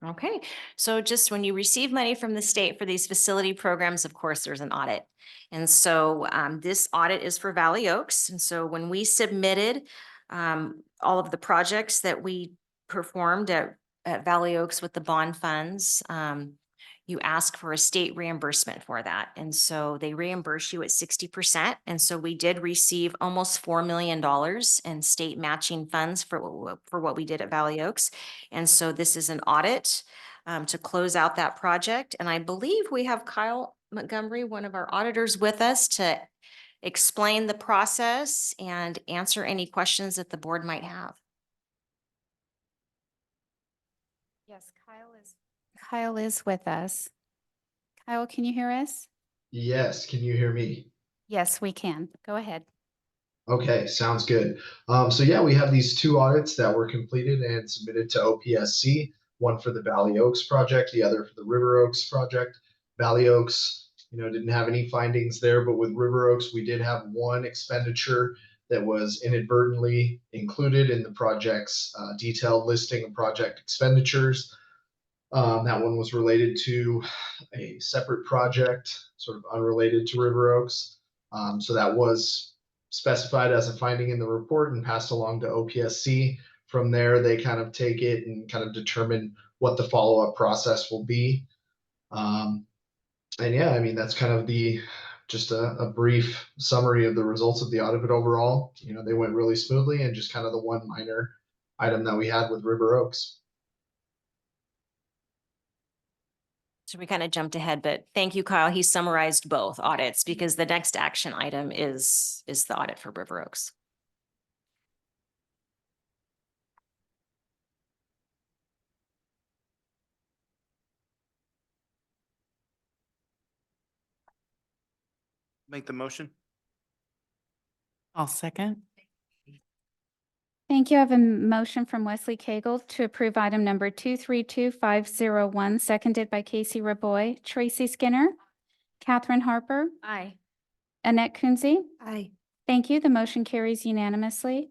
Okay, so just when you receive money from the state for these facility programs, of course, there's an audit. And so this audit is for Valley Oaks. And so when we submitted all of the projects that we performed at Valley Oaks with the bond funds, you ask for a state reimbursement for that. And so they reimburse you at 60%. And so we did receive almost $4 million in state matching funds for what we did at Valley Oaks. And so this is an audit to close out that project. And I believe we have Kyle Montgomery, one of our auditors, with us to explain the process and answer any questions that the board might have.
Yes, Kyle is with us. Kyle, can you hear us?
Yes, can you hear me?
Yes, we can. Go ahead.
Okay, sounds good. So yeah, we have these two audits that were completed and submitted to OPSC, one for the Valley Oaks project, the other for the River Oaks project. Valley Oaks, didn't have any findings there, but with River Oaks, we did have one expenditure that was inadvertently included in the project's detailed listing of project expenditures. That one was related to a separate project, sort of unrelated to River Oaks. So that was specified as a finding in the report and passed along to OPSC. From there, they kind of take it and kind of determine what the follow-up process will be. And yeah, I mean, that's kind of just a brief summary of the results of the audit. But overall, they went really smoothly, and just kind of the one minor item that we had with River Oaks.
So we kind of jumped ahead, but thank you, Kyle. He summarized both audits because the next action item is the audit for River Oaks.
Make the motion.
I'll second.
Thank you. I have a motion from Wesley Cagle to approve item number 232501, seconded by Casey Raboy. Tracy Skinner? Catherine Harper?
Aye.
Annette Kunze?
Aye.
Thank you. The motion carries unanimously.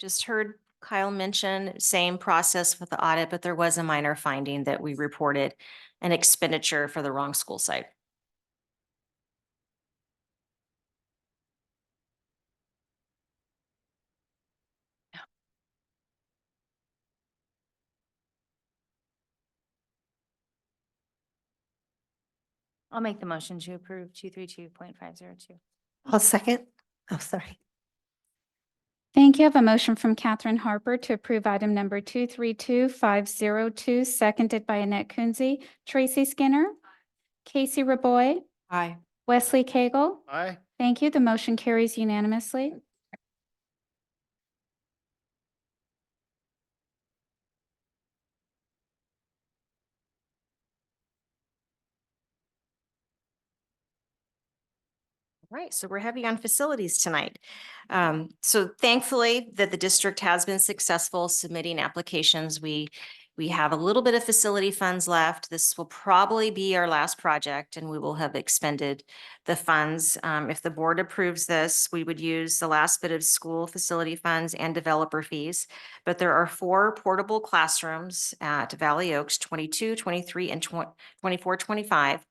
just heard Kyle mention same process with the audit, but there was a minor finding that we reported an expenditure for the wrong school site.
I'll make the motion to approve 232.502.
I'll second. Oh, sorry.
Thank you. I have a motion from Catherine Harper to approve item number 232502, seconded by Annette Kunze. Tracy Skinner. Casey Raboy.
Aye.
Wesley Cagle.
Aye.
Thank you. The motion carries unanimously.
Right, so we're heavy on facilities tonight. So thankfully that the district has been successful submitting applications. We have a little bit of facility funds left. This will probably be our last project and we will have expended the funds. If the board approves this, we would use the last bit of school facility funds and developer fees. But there are 4 portable classrooms at Valley Oaks, 22, 23, and 24, 25.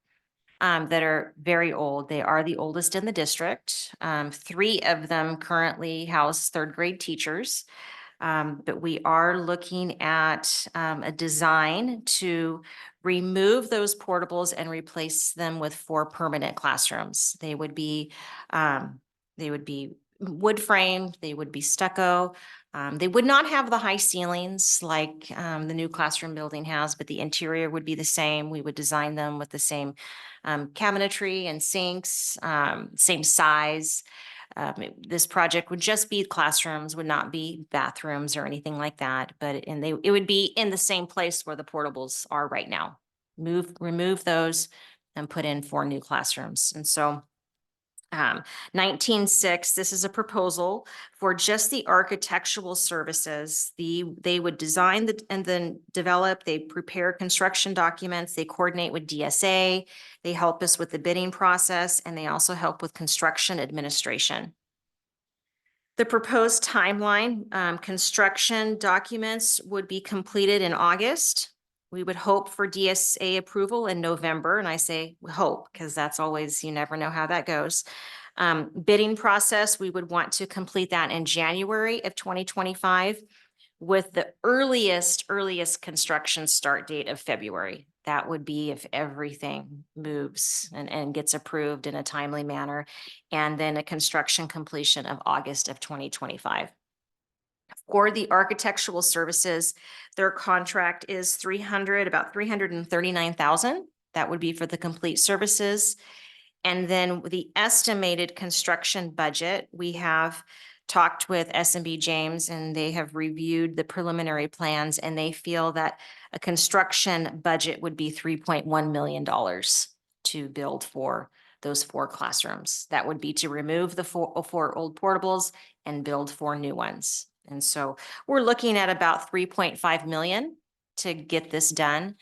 That are very old. They are the oldest in the district. 3 of them currently house 3rd grade teachers. But we are looking at a design to remove those portables and replace them with 4 permanent classrooms. They would be wood framed, they would be stucco. They would not have the high ceilings like the new classroom building has, but the interior would be the same. We would design them with the same cabinetry and sinks, same size. This project would just be classrooms, would not be bathrooms or anything like that, but it would be in the same place where the portables are right now. Remove those and put in 4 new classrooms. And so 19.6, this is a proposal for just the architectural services. They would design and then develop, they prepare construction documents, they coordinate with DSA, they help us with the bidding process, and they also help with construction administration. The proposed timeline, construction documents would be completed in August. We would hope for DSA approval in November, and I say hope because that's always, you never know how that goes. Bidding process, we would want to complete that in January of 2025 with the earliest construction start date of February. That would be if everything moves and gets approved in a timely manner, and then a construction completion of August of 2025. For the architectural services, their contract is about 339,000. That would be for the complete services. And then the estimated construction budget, we have talked with S&B James and they have reviewed the preliminary plans and they feel that a construction budget would be $3.1 million to build for those 4 classrooms. That would be to remove the 4 old portables and build 4 new ones. And so we're looking at about 3.5 million to get this done.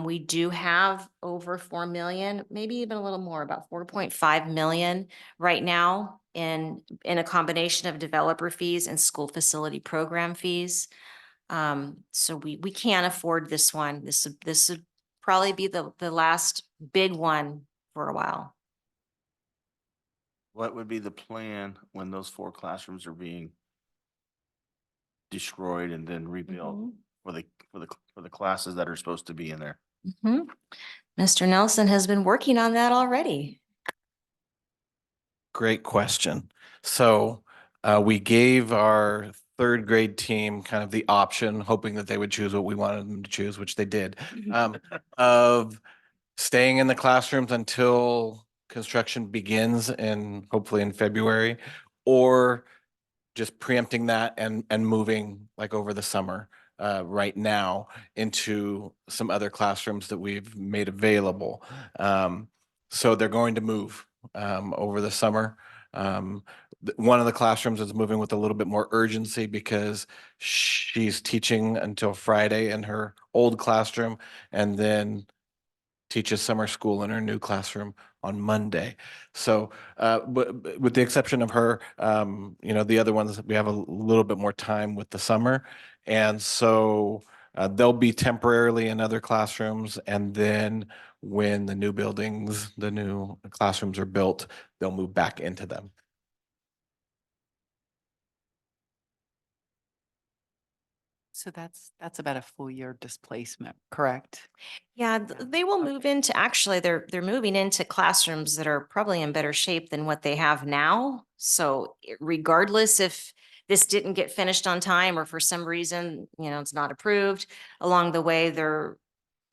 We do have over 4 million, maybe even a little more, about 4.5 million right now in a combination of developer fees and school facility program fees. So we can't afford this one. This would probably be the last big one for a while.
What would be the plan when those 4 classrooms are being destroyed and then rebuilt for the classes that are supposed to be in there?
Mr. Nelson has been working on that already.
Great question. So we gave our 3rd grade team kind of the option, hoping that they would choose what we wanted them to choose, which they did, of staying in the classrooms until construction begins hopefully in February, or just preempting that and moving like over the summer right now into some other classrooms that we've made available. So they're going to move over the summer. One of the classrooms is moving with a little bit more urgency because she's teaching until Friday in her old classroom, and then teaches summer school in her new classroom on Monday. So, but with the exception of her, the other ones, we have a little bit more time with the summer. And so they'll be temporarily in other classrooms. And then when the new buildings, the new classrooms are built, they'll move back into them.
So that's about a full year displacement, correct?
Yeah, they will move into, actually, they're moving into classrooms that are probably in better shape than what they have now. So regardless if this didn't get finished on time or for some reason, it's not approved, along the way, they're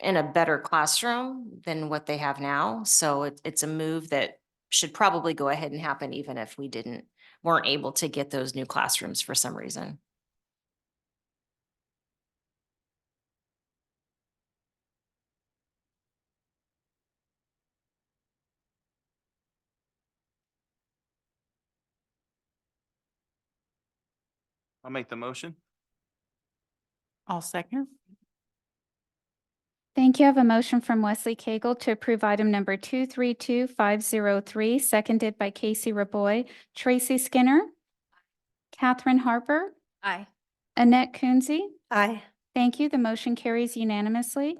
in a better classroom than what they have now. So it's a move that should probably go ahead and happen even if we weren't able to get those new classrooms for some reason.
I'll make the motion.
I'll second.
Thank you. I have a motion from Wesley Cagle to approve item number 232503, seconded by Casey Raboy. Tracy Skinner. Catherine Harper.
Aye.
Annette Kunze.
Aye.
Thank you. The motion carries unanimously.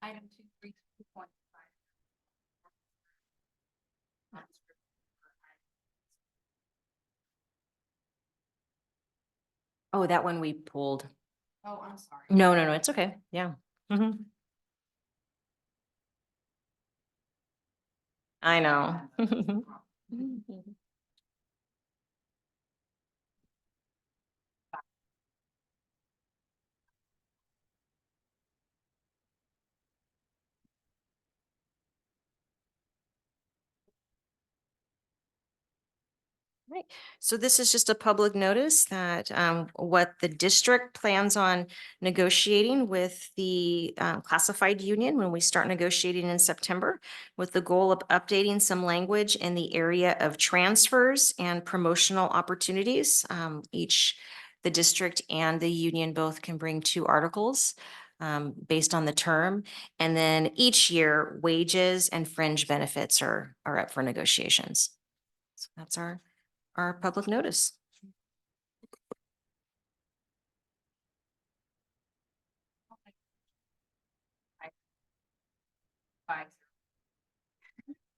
Item 232.5.
Oh, that one we pulled.
Oh, I'm sorry.
No, it's okay. Yeah. I know. Right. So this is just a public notice that what the district plans on negotiating with the classified union when we start negotiating in September, with the goal of updating some language in the area of transfers and promotional opportunities. The district and the union both can bring 2 articles based on the term. And then each year, wages and fringe benefits are up for negotiations. So that's our public notice.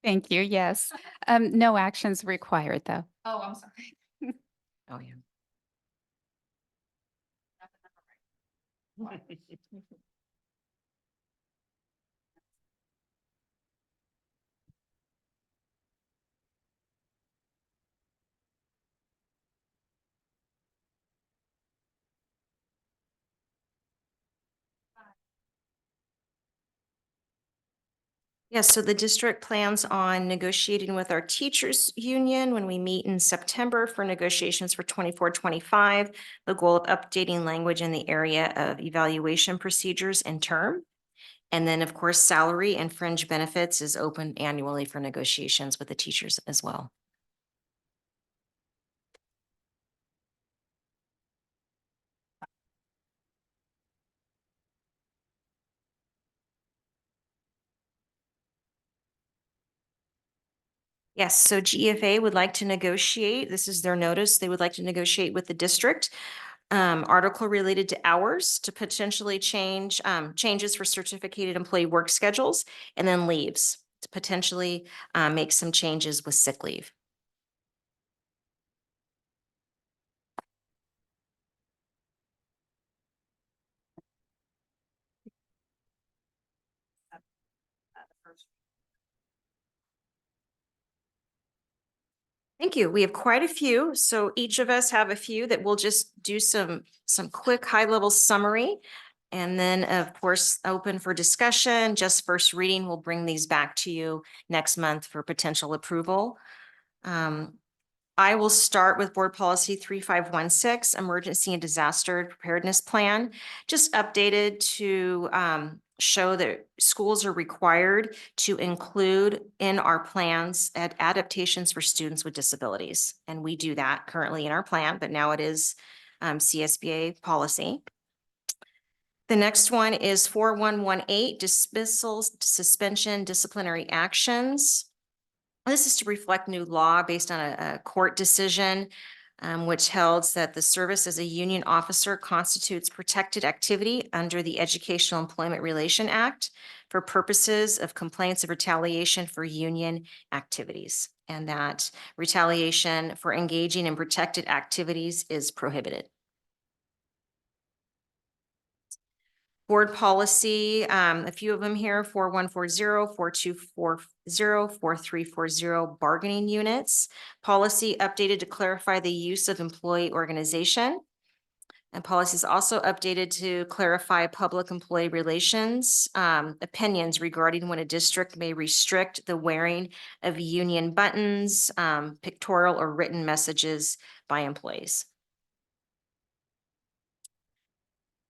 Thank you. Yes. No actions required, though.
Oh, I'm sorry.
Oh, yeah. Yes, so the district plans on negotiating with our teachers union when we meet in September for negotiations for 24-25. The goal of updating language in the area of evaluation procedures and term. And then, of course, salary and fringe benefits is open annually for negotiations with the teachers as well. Yes, so GEFA would like to negotiate, this is their notice, they would like to negotiate with the district. Article related to hours to potentially changes for certificated employee work schedules, and then leaves to potentially make some changes with sick leave. Thank you. We have quite a few. So each of us have a few that we'll just do some quick high-level summary. And then, of course, open for discussion. Just first reading, we'll bring these back to you next month for potential approval. I will start with Board Policy 3516, Emergency and Disaster Preparedness Plan, just updated to show that schools are required to include in our plans adaptations for students with disabilities. And we do that currently in our plan, but now it is CSBA policy. The next one is 4118, dismissals, suspension, disciplinary actions. This is to reflect new law based on a court decision, which held that the service as a union officer constitutes protected activity under the Educational Employment Relation Act for purposes of complaints of retaliation for union activities, and that retaliation for engaging in protected activities is prohibited. Board policy, a few of them here, 4140, 4240, 4340, bargaining units. Policy updated to clarify the use of employee organization. And policy is also updated to clarify public employee relations, opinions regarding when a district may restrict the wearing of union buttons, pictorial or written messages by employees.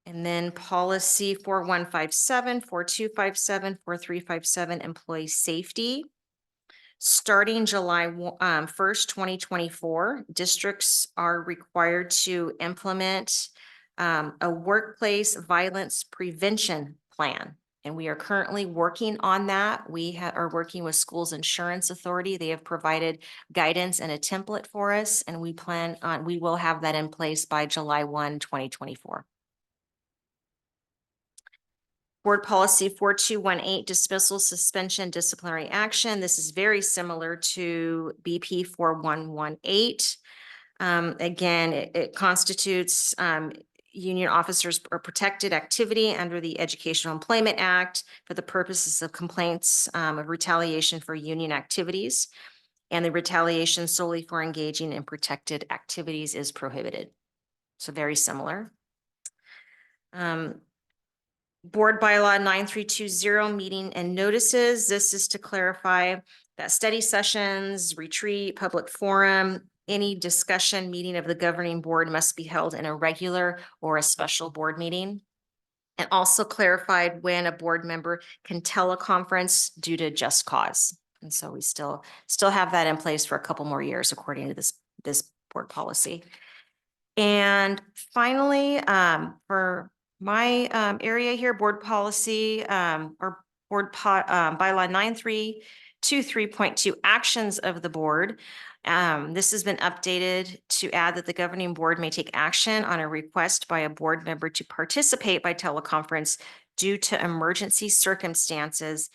And then policy 4157, 4257, 4357, employee safety. Starting July 1st, 2024, districts are required to implement a workplace violence prevention plan. And we are currently working on that. We are working with Schools Insurance Authority. They have provided guidance and a template for us, and we will have that in place by July 1, 2024. Board policy 4218, dismissal, suspension, disciplinary action. This is very similar to BP 4118. Again, it constitutes union officers or protected activity under the Educational Employment Act for the purposes of complaints of retaliation for union activities. And the retaliation solely for engaging in protected activities is prohibited. So very similar. Board bylaw 9320, meeting and notices. This is to clarify that study sessions, retreat, public forum, any discussion meeting of the governing board must be held in a regular or a special board meeting. And also clarified when a board member can teleconference due to just cause. And so we still have that in place for a couple more years according to this board policy. And finally, for my area here, board policy or board bylaw 9323.2, actions of the board. This has been updated to add that the governing board may take action on a request by a board member to participate by teleconference due to emergency circumstances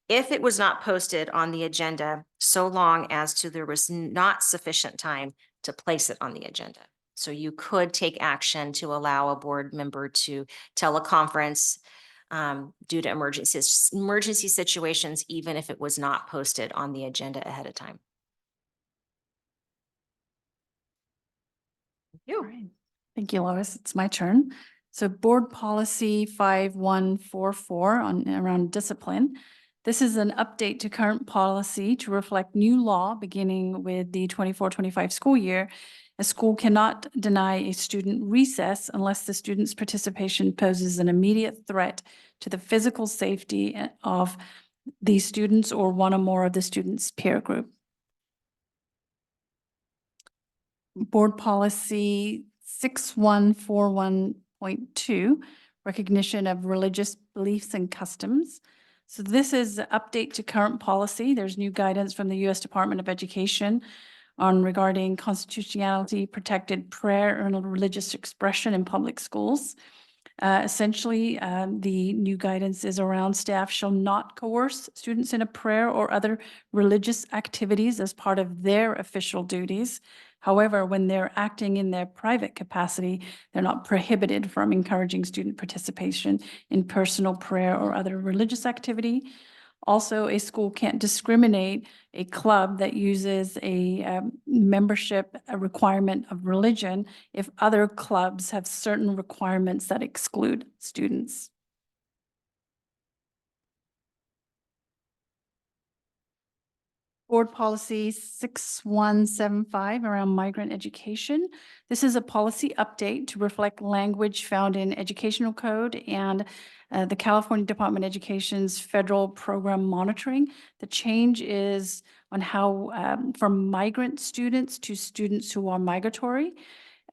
if it was not posted on the agenda, so long as there was not sufficient time to place it on the agenda. So you could take action to allow a board member to teleconference due to emergency situations, even if it was not posted on the agenda ahead of time. Thank you.
All right. Thank you, Lois. It's my turn. So board policy 5144 around discipline. This is an update to current policy to reflect new law beginning with the 24-25 school year. A school cannot deny a student recess unless the student's participation poses an immediate threat to the physical safety of the students or one or more of the students' peer group. Board policy 6141.2, recognition of religious beliefs and customs. So this is an update to current policy. There's new guidance from the U.S. Department of Education on regarding constitutionality, protected prayer, and religious expression in public schools. Essentially, the new guidance is around staff shall not coerce students in a prayer or other religious activities as part of their official duties. However, when they're acting in their private capacity, they're not prohibited from encouraging student participation in personal prayer or other religious activity. Also, a school can't discriminate a club that uses a membership requirement of religion if other clubs have certain requirements that exclude students. Board policy 6175 around migrant education. This is a policy update to reflect language found in educational code and the California Department of Education's federal program monitoring. The change is on how from migrant students to students who are migratory.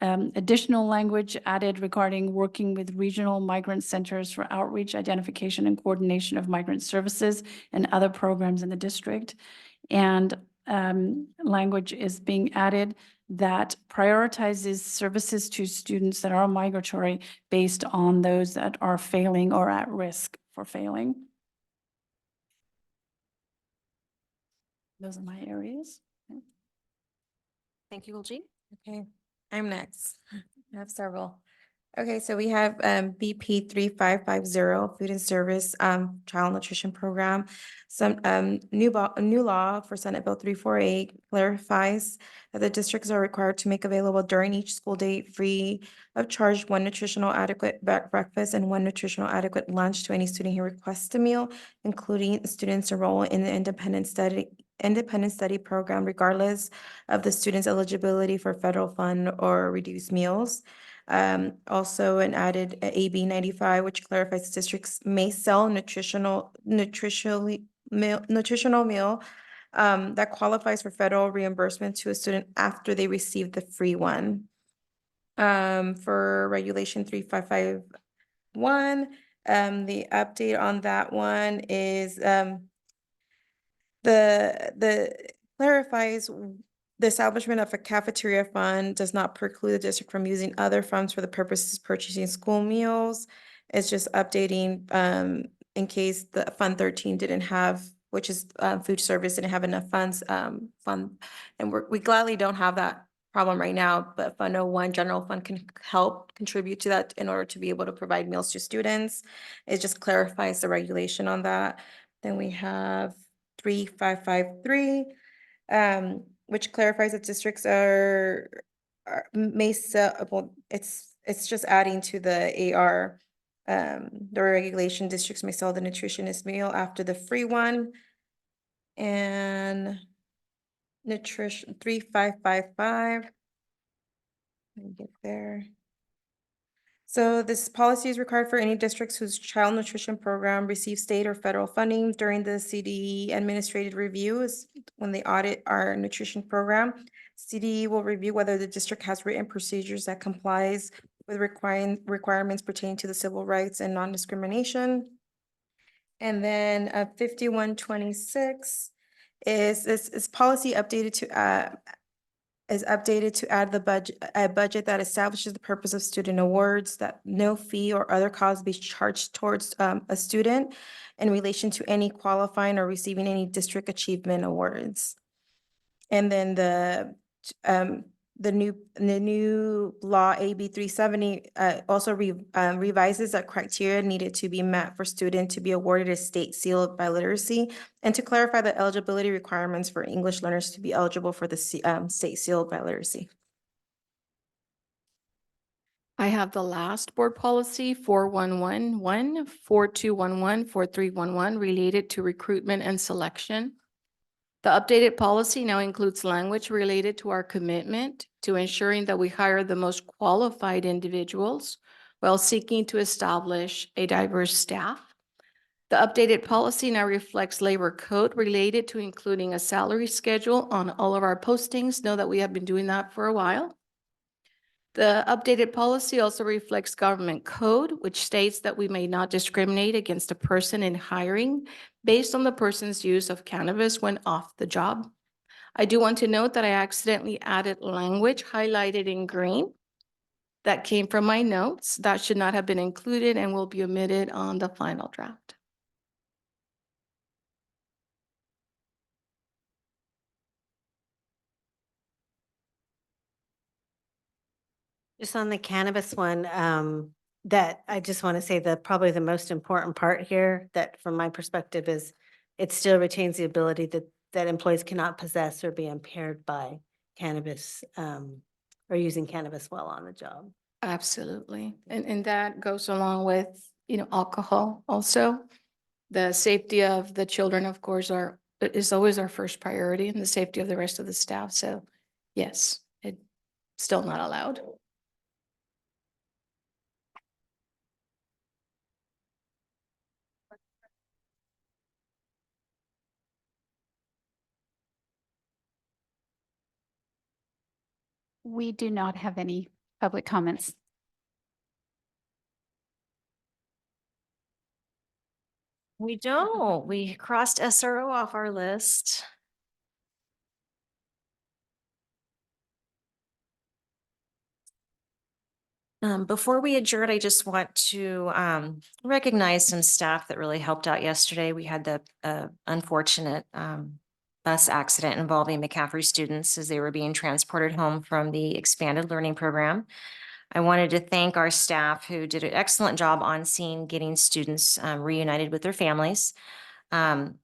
Additional language added regarding working with regional migrant centers for outreach, identification, and coordination of migrant services and other programs in the district. And language is being added that prioritizes services to students that are migratory based on those that are failing or at risk for failing. Those are my areas.
Thank you, Ulji. Okay, I'm next. I have several. Okay, so we have BP 3550, Food and Service Child Nutrition Program. Some new law for Senate Bill 348 clarifies that the districts are required to make available during each school day free of charge one nutritional adequate breakfast and one nutritional adequate lunch to any student who requests a meal, including students enrolled in the independent study program, regardless of the student's eligibility for federal fund or reduced meals. Also an added AB 95, which clarifies districts may sell nutritional meal that qualifies for federal reimbursement to a student after they receive the free one. For Regulation 3551, the update on that one is the clarifies the establishment of a cafeteria fund does not preclude the district from using other funds for the purposes of purchasing school meals. It's just updating in case the Fund 13 didn't have, which is food service, didn't have enough funds fund. And we gladly don't have that problem right now, but Fund 01 general fund can help contribute to that in order to be able to provide meals to students. It just clarifies the regulation on that. Then we have 3553, which clarifies that districts may sell, well, it's just adding to the AR, the regulation, districts may sell the nutritionist meal after the free one. And nutrition 3555. Let me get there. So this policy is required for any districts whose child nutrition program receives state or federal funding during the CDE administrative reviews when they audit our nutrition program. CDE will review whether the district has written procedures that complies with requirements pertaining to the civil rights and non-discrimination. And then 5126 is policy updated to add the budget that establishes the purpose of student awards, that no fee or other cost be charged towards a student in relation to any qualifying or receiving any district achievement awards. And then the new law AB 370 also revises the criteria needed to be met for student to be awarded a state seal by literacy, and to clarify the eligibility requirements for English learners to be eligible for the state seal by literacy.
I have the last board policy 4111, 4211, 4311 related to recruitment and selection. The updated policy now includes language related to our commitment to ensuring that we hire the most qualified individuals while seeking to establish a diverse staff. The updated policy now reflects labor code related to including a salary schedule on all of our postings. Know that we have been doing that for a while. The updated policy also reflects government code, which states that we may not discriminate against a person in hiring based on the person's use of cannabis when off the job. I do want to note that I accidentally added language highlighted in green that came from my notes. That should not have been included and will be omitted on the final draft.
Just on the cannabis one, that I just want to say that probably the most important part here, that from my perspective, is it still retains the ability that employees cannot possess or be impaired by cannabis, or using cannabis while on the job.
Absolutely. And that goes along with, alcohol also. The safety of the children, of course, is always our first priority, and the safety of the rest of the staff. So yes, it's still not allowed.
We do not have any public comments?
We don't. We crossed SRO off our list. Before we adjourn, I just want to recognize some staff that really helped out yesterday. We had the unfortunate bus accident involving McCaffrey students as they were being transported home from the expanded learning program. I wanted to thank our staff who did an excellent job on scene getting students reunited with their families. Alejandra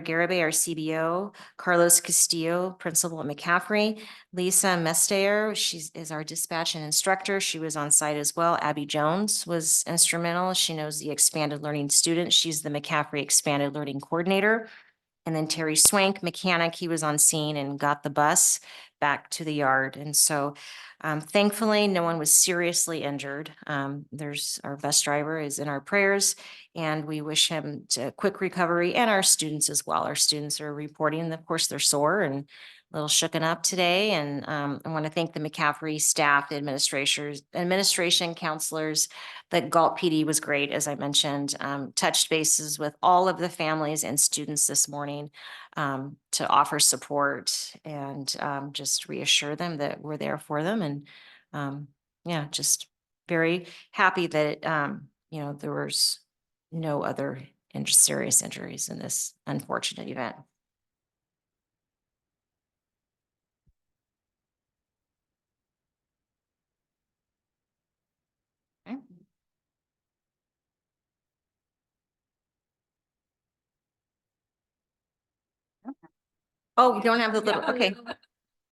Garibay, our CBO, Carlos Castillo, principal at McCaffrey, Lisa Mestayer, is our dispatch and instructor. She was on site as well. Abby Jones was instrumental. She knows the expanded learning students. She's the McCaffrey expanded learning coordinator. And then Terry Swank, mechanic, he was on scene and got the bus back to the yard. And so thankfully, no one was seriously injured. Our bus driver is in our prayers and we wish him a quick recovery, and our students as well. Our students are reporting, of course, they're sore and a little shooken up today. And I want to thank the McCaffrey staff, the administration, counselors. The Galt PD was great, as I mentioned, touched bases with all of the families and students this morning to offer support and just reassure them that we're there for them. And yeah, just very happy that, there was no other serious injuries in this unfortunate event. Okay. Oh, you don't have the little, okay.